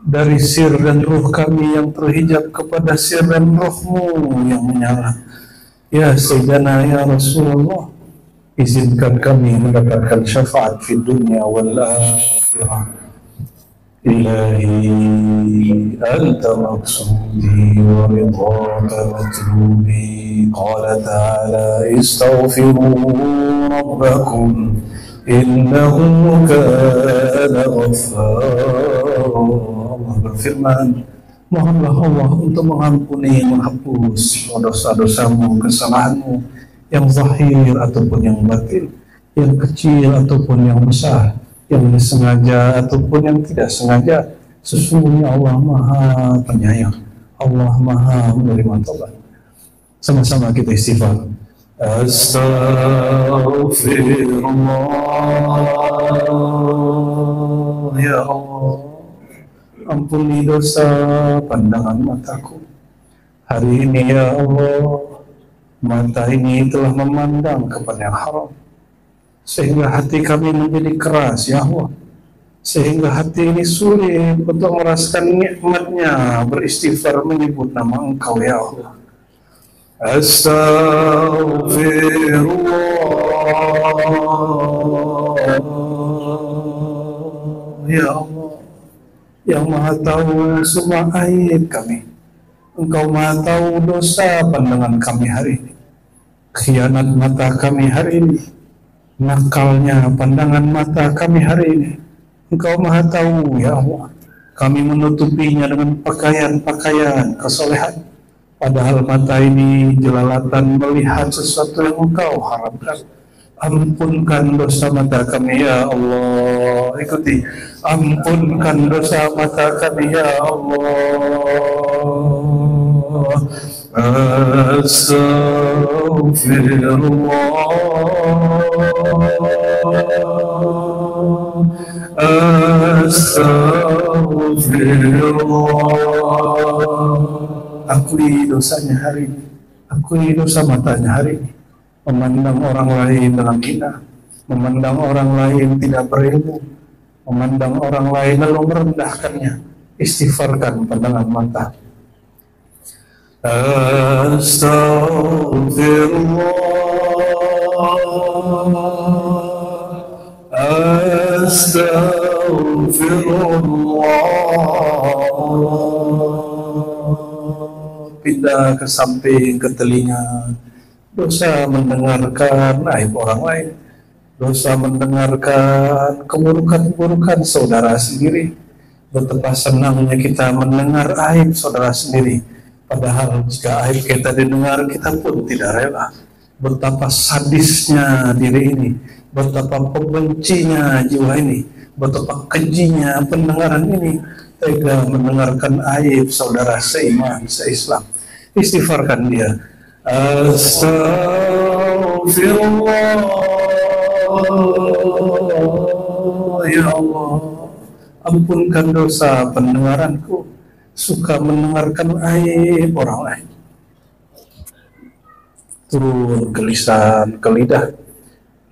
dari sir dan ruh kami yang terhijab kepada sir dan ruhmu yang menyala. Ya Sayyidina ya Rasulullah, izinkan kami mendapatkan syafaat di dunia wal akhirah. Ilahi anta maqsudi wa ridhaka matlubi. Qala ta'ala istaghfiru rabbakum innahu kana ghaffara. Allah berfirman, mohonlah Allah untuk mengampuni, menghapus dosa-dosamu, kesalahanmu, yang zahir ataupun yang batin, yang kecil ataupun yang besar, yang disengaja ataupun yang tidak sengaja. Sesungguhnya Allah Maha Penyayang, Allah Maha menerima taubat. Sama-sama kita istighfar. Astaghfirullah. Ya Allah, ampuni dosa pandangan mataku. Hari ini ya Allah, mata ini telah memandang kepada yang haram, sehingga hati kami menjadi keras ya Allah, sehingga hati ini sulit untuk merasakan nikmatnya beristighfar menyebut nama Engkau ya Allah. Astaghfirullah. Ya Allah, yang Maha tahu semua aib kami. Engkau Maha tahu dosa pandangan kami hari ini, khianat mata kami hari ini, nakalnya pandangan mata kami hari ini. Engkau Maha tahu ya Allah. Kami menutupinya dengan pakaian-pakaian kesolehan, padahal mata ini jelalatan melihat sesuatu yang Engkau haramkan. Ampunkan dosa mata kami ya Allah. Ikuti. Ampunkan dosa mata kami ya Allah. Astaghfirullah. Astaghfirullah. Akui dosanya hari ini, akui dosa matanya hari ini, memandang orang lain dengan hina, memandang orang lain tidak berilmu, memandang orang lain lalu merendahkannya. Istighfarkan pandangan mata. Astaghfirullah. Astaghfirullah. Pindah ke samping, ke telinga. Dosa mendengarkan aib orang lain, dosa mendengarkan keburukan-keburukan saudara sendiri. Betapa senangnya kita mendengar aib saudara sendiri, padahal jika aib kita didengar, kita pun tidak rela. Betapa sadisnya diri ini, betapa pembencinya jiwa ini, betapa kejinya pendengaran ini, tega mendengarkan aib saudara seiman, seislam. Istighfarkan dia. Astaghfirullah. Ya Allah, ampunkan dosa pendengaranku, suka mendengarkan aib orang lain. Turun ke lisan, ke lidah,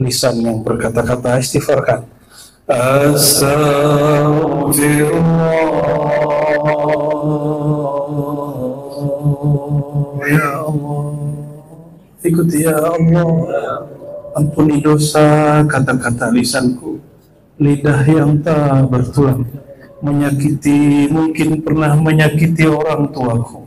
lisan yang berkata-kata istighfarkan. Astaghfirullah ya Allah. Ikuti ya Allah. Ampuni dosa kata-kata lisanku, lidah yang tak bertulang, menyakiti, mungkin pernah menyakiti orang tuaku,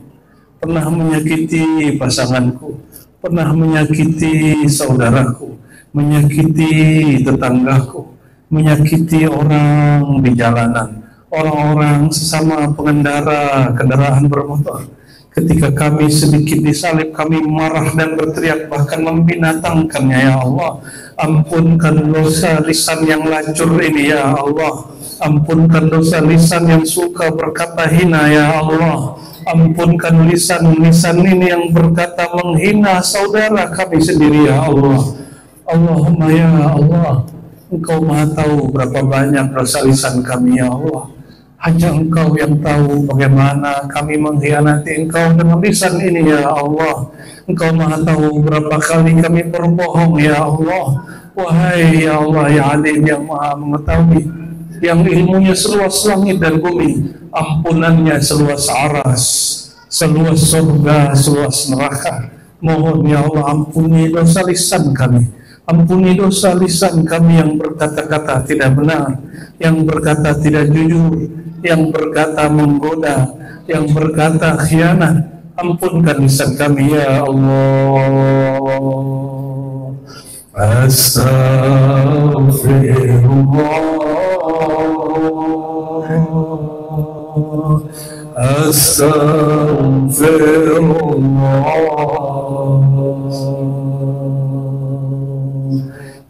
pernah menyakiti pasanganku, pernah menyakiti saudaraku, menyakiti tetanggaku, menyakiti orang di jalanan, orang-orang sesama pengendara kendaraan bermotor. Ketika kami sedikit disalib, kami marah dan berteriak, bahkan membinatangkannya. Ya Allah, ampunkan dosa lisan yang lancur ini ya Allah. Ampunkan dosa lisan yang suka berkata hina ya Allah. Ampunkan lisan-lisan ini yang berkata menghina saudara kami sendiri ya Allah. Allahumma ya Allah, Engkau maha tahu berapa banyak dosa lisan kami ya Allah. Hanya Engkau yang tahu bagaimana kami mengkhianati Engkau dengan lisan ini ya Allah. Engkau maha tahu berapa kali kami berbohong ya Allah. Wahai ya Allah ya Alim yang maha mengetahui, yang ilmunya seluas langit dan bumi, ampunannya seluas aras, seluas surga, seluas neraka. Mohon ya Allah, ampuni dosa lisan kami, ampuni dosa lisan kami yang berkata-kata tidak benar, yang berkata tidak jujur, yang berkata menggoda, yang berkata khianat. Ampunkan lisan kami ya Allah. Astaghfirullah, astaghfirullah.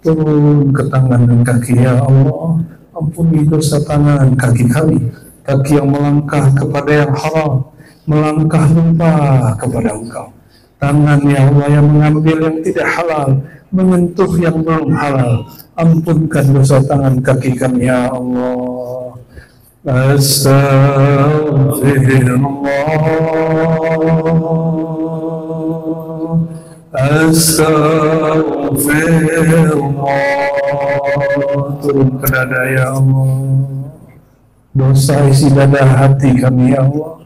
Turun ke tangan dan kaki ya Allah. Ampuni dosa tangan kaki kami, kaki yang melangkah kepada yang haram, melangkah lupa kepada Engkau. Tangan ya Allah yang mengambil yang tidak halal, menyentuh yang belum halal. Ampunkan dosa tangan kaki kami ya Allah. Astaghfirullah, astaghfirullah. Turun ke dada ya Allah. Dosa isi dada hati kami ya Allah,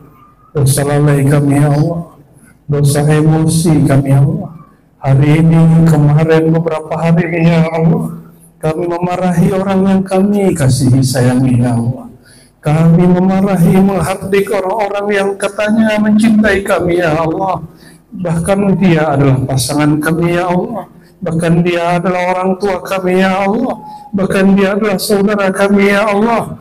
dosa lalai kami ya Allah, dosa emosi kami ya Allah. Hari ini, kemarin, beberapa hari ini ya Allah, kami memarahi orang yang kami kasihi sayangi ya Allah. Kami memarahi, menghardik orang-orang yang katanya mencintai kami ya Allah. Bahkan dia adalah pasangan kami ya Allah, bahkan dia adalah orang tua kami ya Allah, bahkan dia adalah saudara kami ya Allah.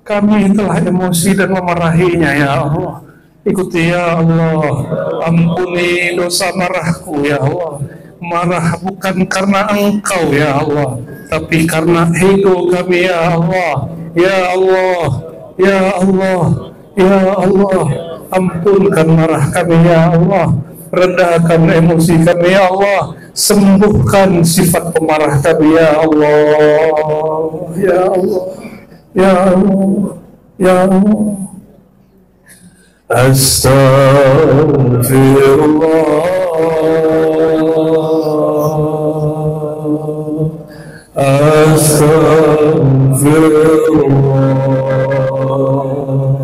Kami telah emosi dan memarahinya ya Allah. Ikuti ya Allah, ampuni dosa marahku ya Allah. Marah bukan karena Engkau ya Allah, tapi karena ego kami ya Allah. Ya Allah, ya Allah, ya Allah, ampunkan marah kami ya Allah. Redakan emosi kami ya Allah. Sembuhkan sifat pemarah kami ya Allah. Ya Allah, ya Allah, ya Allah. Astaghfirullah, astaghfirullah,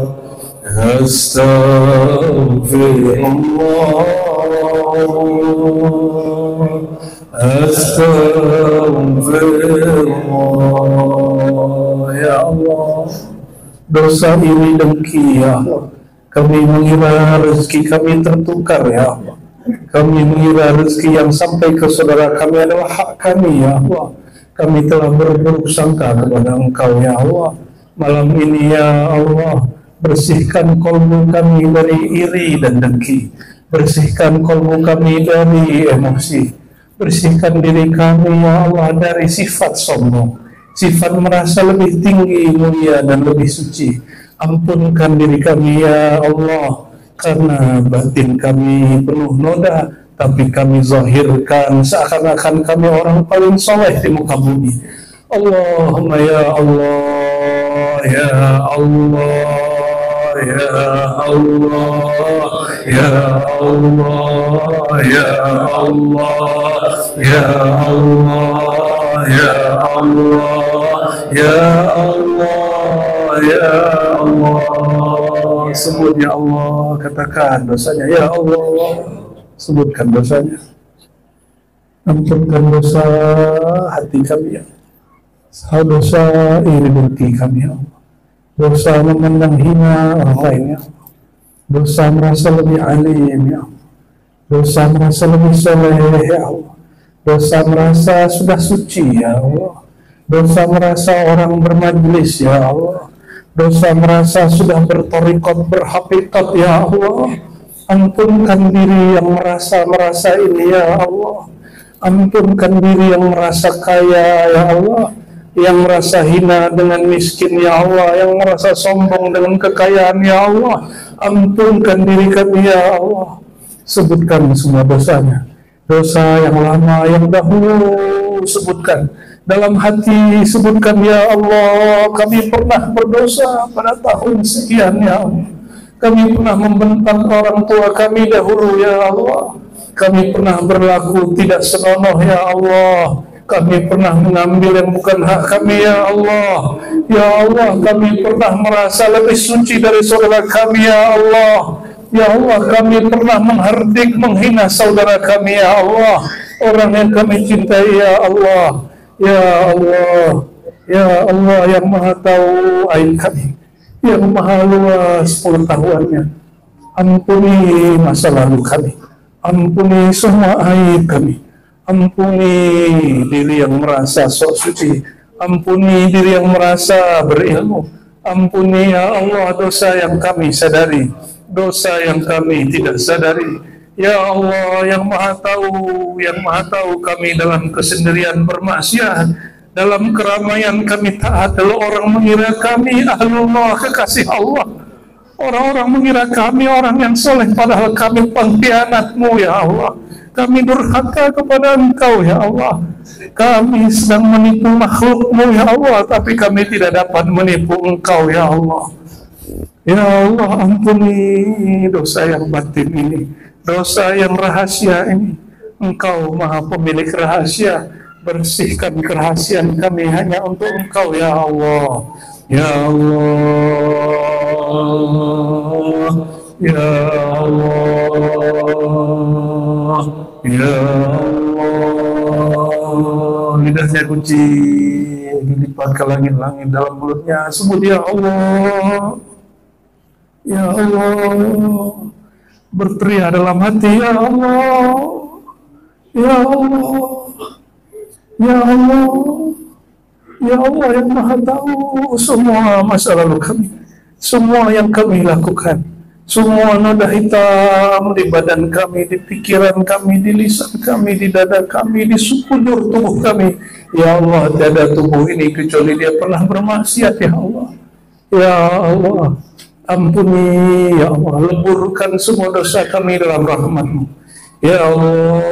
astaghfirullah, astaghfirullah. Ya Allah, dosa ini dengki ya Allah. Kami mengira rezeki kami tertukar ya Allah. Kami mengira rezeki yang sampai ke saudara kami adalah hak kami ya Allah. Kami telah berburuk sangka kepada Engkau ya Allah. Malam ini ya Allah, bersihkan kolbu kami dari iri dan dengki. Bersihkan kolbu kami dari emosi. Bersihkan diri kami ya Allah dari sifat sombong, sifat merasa lebih tinggi, mulia dan lebih suci. Ampunkan diri kami ya Allah, karena batin kami penuh noda, tapi kami zahirkan seakan-akan kami orang paling soleh di muka bumi. Allahumma ya Allah, ya Allah, ya Allah, ya Allah, ya Allah, ya Allah, ya Allah, ya Allah, ya Allah. Sebut ya Allah, katakan dosanya ya Allah, sebutkan dosanya. Ampunkan dosa hati kami ya Allah, dosa iri dengki kami ya Allah, dosa memandang hina orang lain ya Allah, dosa merasa lebih alim ya Allah, dosa merasa lebih soleh ya Allah, dosa merasa sudah suci ya Allah, dosa merasa orang bermajlis ya Allah, dosa merasa sudah bertorikot berhakikat ya Allah. Ampunkan diri yang merasa ini ya Allah, ampunkan diri yang merasa kaya ya Allah, yang merasa hina dengan miskin ya Allah, yang merasa sombong dengan kekayaan ya Allah. Ampunkan diri kami ya Allah. Sebutkan semua dosanya, dosa yang lama yang dahulu sebutkan dalam hati, sebutkan ya Allah, kami pernah berdosa pada tahun sekian ya Allah, kami pernah membentak orang tua kami dahulu ya Allah, kami pernah berlaku tidak senonoh ya Allah, kami pernah mengambil yang bukan hak kami ya Allah. Ya Allah, kami pernah merasa lebih suci dari saudara kami ya Allah. Ya Allah, kami pernah menghardik, menghina saudara kami ya Allah, orang yang kami cintai ya Allah. Ya Allah, ya Allah yang maha tahu aib kami, yang maha luas pengetahuannya. Ampuni masa lalu kami, ampuni semua aib kami, ampuni diri yang merasa sok suci, ampuni diri yang merasa berilmu, ampuni ya Allah dosa yang kami sadari, dosa yang kami tidak sadari. Ya Allah yang maha tahu kami dalam kesendirian bermaksiat, dalam keramaian kami taat, lalu orang mengira kami ahlullah, kekasih Allah. Orang-orang mengira kami orang yang soleh, padahal kami pengkhianat-Mu ya Allah. Kami durhaka kepada Engkau ya Allah. Kami sedang menipu makhluk-Mu ya Allah, tapi kami tidak dapat menipu Engkau ya Allah. Ya Allah, ampuni dosa yang batin ini, dosa yang rahasia ini. Engkau maha pemilik rahasia, bersihkan kerahasiaan kami hanya untuk Engkau ya Allah. Ya Allah, ya Allah, ya Allah. Lidahnya kunci, dilipat ke langit-langit dalam mulutnya, sebut ya Allah, ya Allah. Berteriak dalam hati, ya Allah, ya Allah, ya Allah, ya Allah yang maha tahu semua masa lalu kami, semua yang kami lakukan, semua noda hitam di badan kami, di pikiran kami, di lisan kami, di dada kami, di sekujur tubuh kami. Ya Allah, dada tubuh ini kecuali dia pernah bermaksiat ya Allah. Ya Allah, ampuni ya Allah, leburkan semua dosa kami dalam rahmat-Mu. Ya Allah,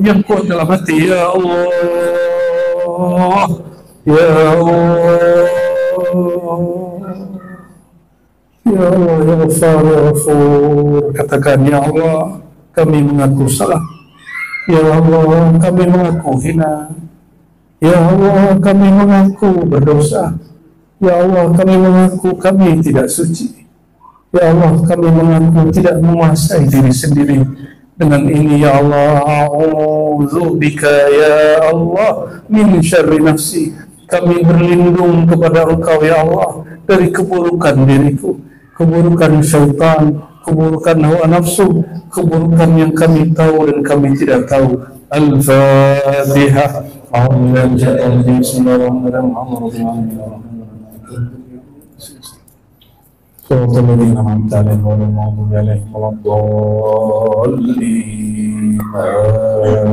yang kuat dalam hati, ya Allah, ya Allah, ya Allah, ya Ghafar, ya Ghafur. Katakan, ya Allah, kami mengaku salah. Ya Allah, kami mengaku hina. Ya Allah, kami mengaku berdosa. Ya Allah, kami mengaku kami tidak suci. Ya Allah, kami mengaku tidak menguasai diri sendiri. Dengan ini ya Allah, a'udzubika ya Allah min syarri nafsi. Kami berlindung kepada Engkau ya Allah dari keburukan diriku, keburukan syaitan, keburukan hawa nafsu, keburukan yang kami tahu dan kami tidak tahu. Al-Fatihah. صراط الذين أنعمت عليهم غير المغضوب عليهم ولا الضالين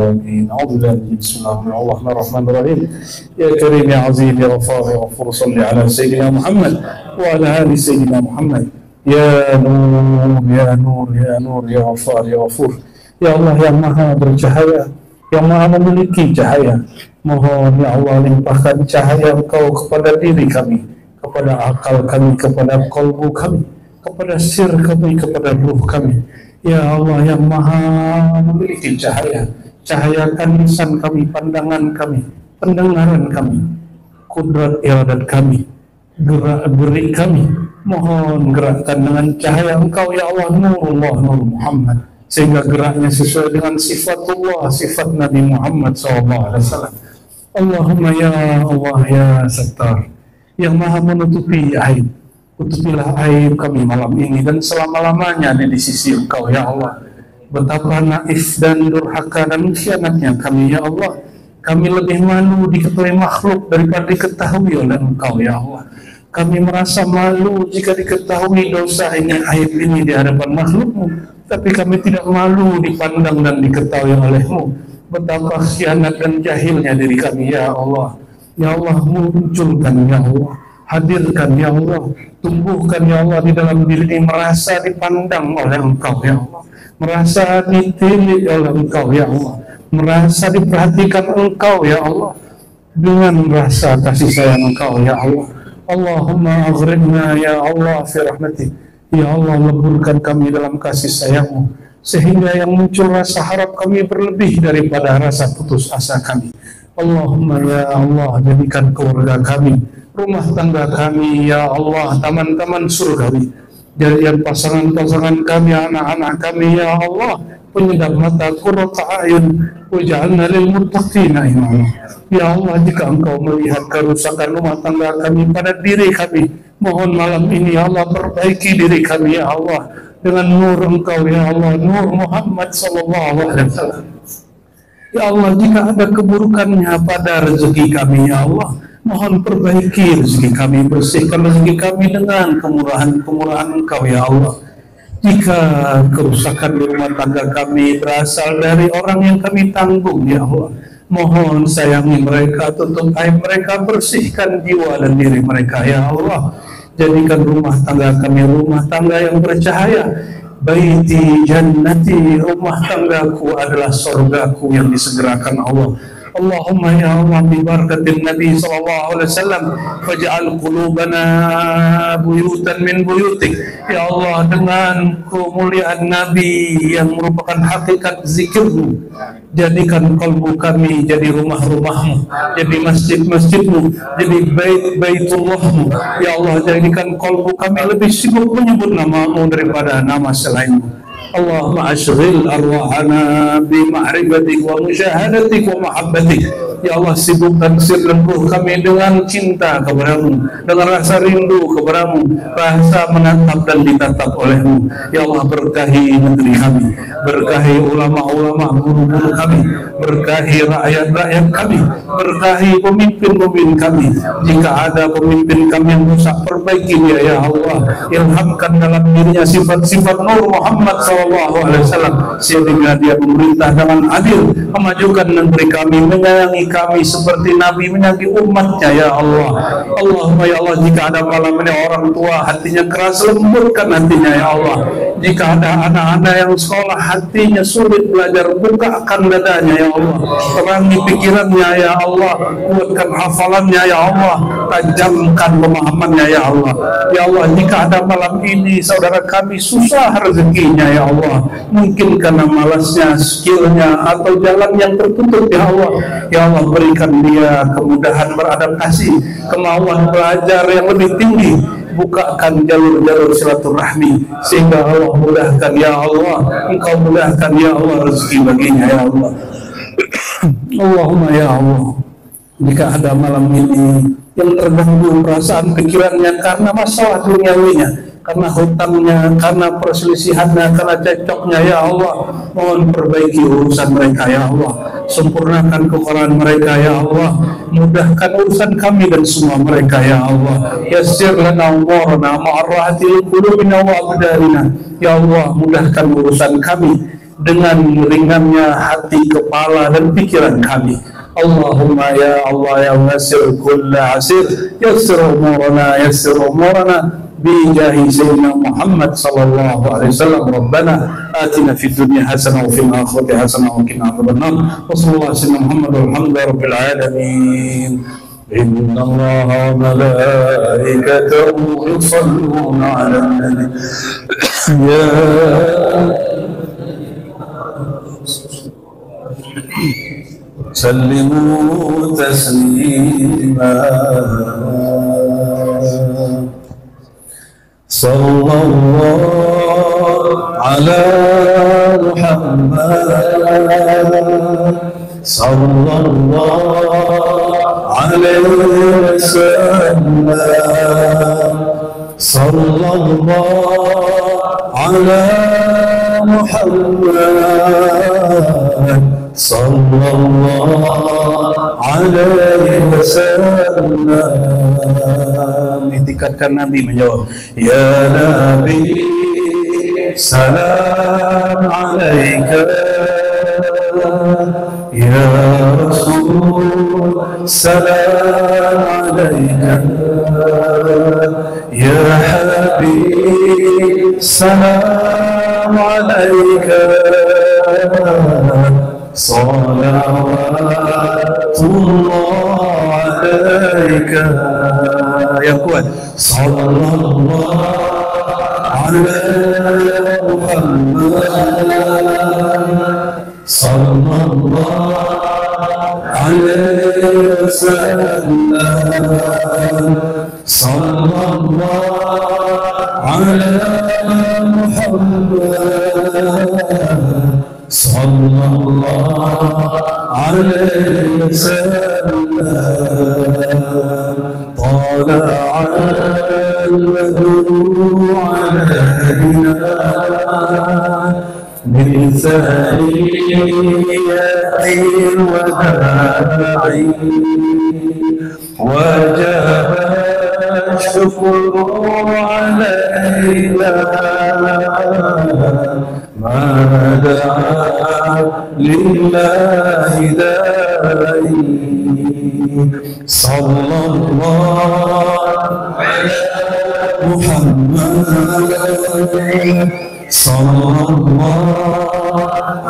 آمين. أعوذ بالله بسم الله الرحمن الرحيم. يا كريم يا عزيز يا غفار يا غفور صل على سيدنا محمد وعلى آل سيدنا محمد. يا نور يا نور يا نور يا غفار يا غفور. Ya Allah yang maha bercahaya, yang maha memiliki cahaya, mohon ya Allah limpahkan cahaya Engkau kepada diri kami, kepada kepada akal kami, kepada kolbu kami, kepada sir kami, kepada ruh kami. Ya Allah yang maha memiliki cahaya, cahayakan lisan kami, pandangan kami, pendengaran kami, kudrat iradat kami, gerak-gerik kami. Mohon gerakkan dengan cahaya Engkau ya Allah, Nurullah, Nur Muhammad, sehingga geraknya sesuai dengan sifatullah, sifat Nabi Muhammad SAW. Allahumma ya Allah ya Sattar, yang maha menutupi aib, tutupilah aib kami malam ini dan selama-lamanya di sisi Engkau ya Allah. Betapa naif dan durhaka dan khianatnya kami ya Allah. Kami lebih malu diketahui makhluk daripada diketahui oleh Engkau ya Allah. Kami merasa malu jika diketahui dosa ini, aib ini di hadapan makhluk-Mu, tapi kami tidak malu dipandang dan diketahui oleh-Mu. Betapa khianat dan jahilnya diri kami ya Allah. Ya Allah, munculkan ya Allah, hadirkan ya Allah, tumbuhkan ya Allah di dalam diri ini merasa dipandang oleh Engkau ya Allah, merasa ditilik oleh Engkau ya Allah, merasa diperhatikan Engkau ya Allah, dengan rasa kasih sayang Engkau ya Allah. Allahumma aghrimna ya Allah fi rahmatik. Ya Allah, leburkan kami dalam kasih sayang-Mu, sehingga yang muncul rasa harap kami berlebih daripada rasa putus asa kami. Allahumma ya Allah, jadikan keluarga kami, rumah tangga kami ya Allah, taman-taman surgawi. Jadikan pasangan-pasangan kami, anak-anak kami ya Allah, penyedap mata, qurrata a'yun, waj'alna lil muttaqina imama. Ya Allah, jika Engkau melihat kerusakan rumah tangga kami pada diri kami, mohon malam ini ya Allah, perbaiki diri kami ya Allah dengan nur Engkau ya Allah, Nur Muhammad SAW. Ya Allah, jika ada keburukannya pada rezeki kami ya Allah, mohon perbaiki rezeki kami, bersihkan rezeki kami dengan kemurahan-kemurahan Engkau ya Allah. Jika kerusakan di rumah tangga kami berasal dari orang yang kami tanggung ya Allah, mohon sayangi mereka, tutup aib mereka, bersihkan jiwa dan diri mereka ya Allah. Jadikan rumah tangga kami rumah tangga yang bercahaya. Baiti jannati, rumah tanggaku adalah surgaku yang disegerakan Allah. Allahumma ya Allah, bi barakatin Nabi sallallahu alaihi wasallam, faj'al qulubana buyutan min buyutik. Ya Allah, dengan kemuliaan Nabi yang merupakan hakikat zikir-Mu, jadikan kalbu kami jadi rumah-rumah-Mu, jadi masjid-masjid-Mu, jadi bait-baitullah-Mu. Ya Allah, jadikan kalbu kami lebih sibuk menyebut nama-Mu daripada nama selain-Mu. Allahumma ashghil arwahana bi ma'rifatik wa musyahadatik wa mahabbatik. Ya Allah, sibukkan sirruh kami dengan cinta kepada-Mu, dengan rasa rindu kepada-Mu, rasa menatap dan ditatap oleh-Mu. Ya Allah, berkahi negeri kami, berkahi ulama-ulama, guru-guru kami, berkahi rakyat-rakyat kami, berkahi pemimpin-pemimpin kami. Jika ada pemimpin kami yang rusak, perbaiki dia ya Allah. Ilhamkan dalam dirinya sifat-sifat Nur Muhammad SAW, sehingga dia memerintah dengan adil, memajukan negeri kami, menyayangi kami seperti Nabi menyayangi umatnya ya Allah. Allahumma ya Allah, jika ada malam ini orang tua hatinya keras, lembutkan hatinya ya Allah. Jika ada anak-anak yang sekolah hatinya sulit belajar, bukakan dadanya ya Allah, terangi pikirannya ya Allah, kuatkan hafalannya ya Allah, tajamkan pemahamannya ya Allah. Ya Allah, jika ada malam ini saudara kami susah rezekinya ya Allah, mungkin karena malasnya, skillnya, atau jalan yang tertutup ya Allah. Ya Allah, berikan dia kemudahan beradaptasi, kemauan belajar yang lebih tinggi, bukakan jalur-jalur silaturahmi, sehingga Allah mudahkan ya Allah, Engkau mudahkan ya Allah rezeki baginya ya Allah. Allahumma ya Allah, jika ada malam ini yang terganggu perasaan pikirannya karena masalah duniawinya, karena hutangnya, karena perselisihannya, karena cekcoknya ya Allah, mohon perbaiki urusan mereka ya Allah, sempurnakan kekurangan mereka ya Allah, mudahkan urusan kami dan semua mereka ya Allah. Yassir lana umurana ma'arrahatil qulubina wa abdalina. Ya Allah, mudahkan urusan kami dengan ringannya hati, kepala dan pikiran kami. Allahumma ya Allah ya nasir kulla asir, yassir umurana bijahi sayyidina Muhammad sallallahu alaihi wasallam. Rabbana atina fid dunya hasanah wa fil akhirati hasanah wa qina adzabannar. Wassallallahu alaihi wasallam Muhammad walhamdulillahi rabbil alamin. إن الله وملائكته يصلون على النبي يا سلموا تسليما صلى الله على محمد صلى الله عليه وسلم صلى الله على محمد صلى الله عليه wasallam. Ditingkatkan Nabi menjawab, ya Nabi salam alaika, ya Rasul salam alaika, ya Habib salam alaika, salawatullah alaika. Yang kuat, sallallahu ala Muhammad sallallahu alaihi wasallam sallallahu ala Muhammad sallallahu alaihi wasallam. طلع البدر علينا من ثنيات الوداع وجب الشكر علينا ما دعا لله داعي. صلى الله على محمد صلى الله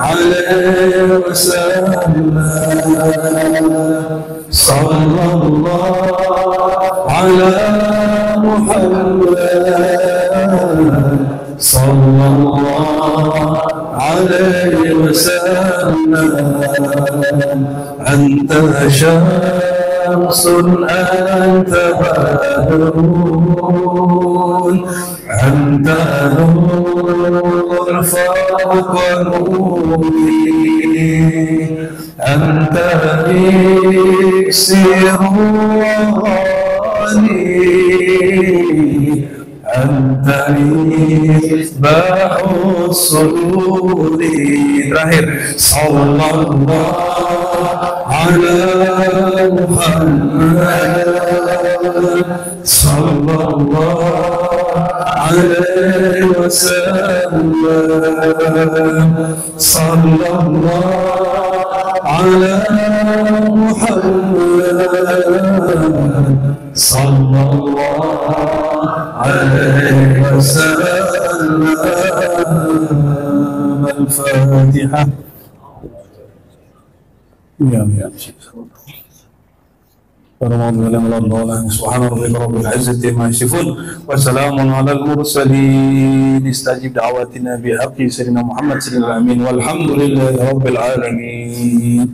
عليه وسلم صلى الله على محمد صلى الله عليه وسلم. أنت شمس أنت بدر أنت نور فوق نوري أنت إكسير وغالي أنت مصباح الصدور. Terakhir, sallallahu ala Muhammad sallallahu alaihi wasallam sallallahu ala Muhammad sallallahu عليه وسلم. الفاتحة. يا سبحان ربك رب العزة عما يصفون وسلام على المرسلين. استجب دعواتنا بحق سيدنا محمد سيدنا الأمين والحمد لله رب العالمين.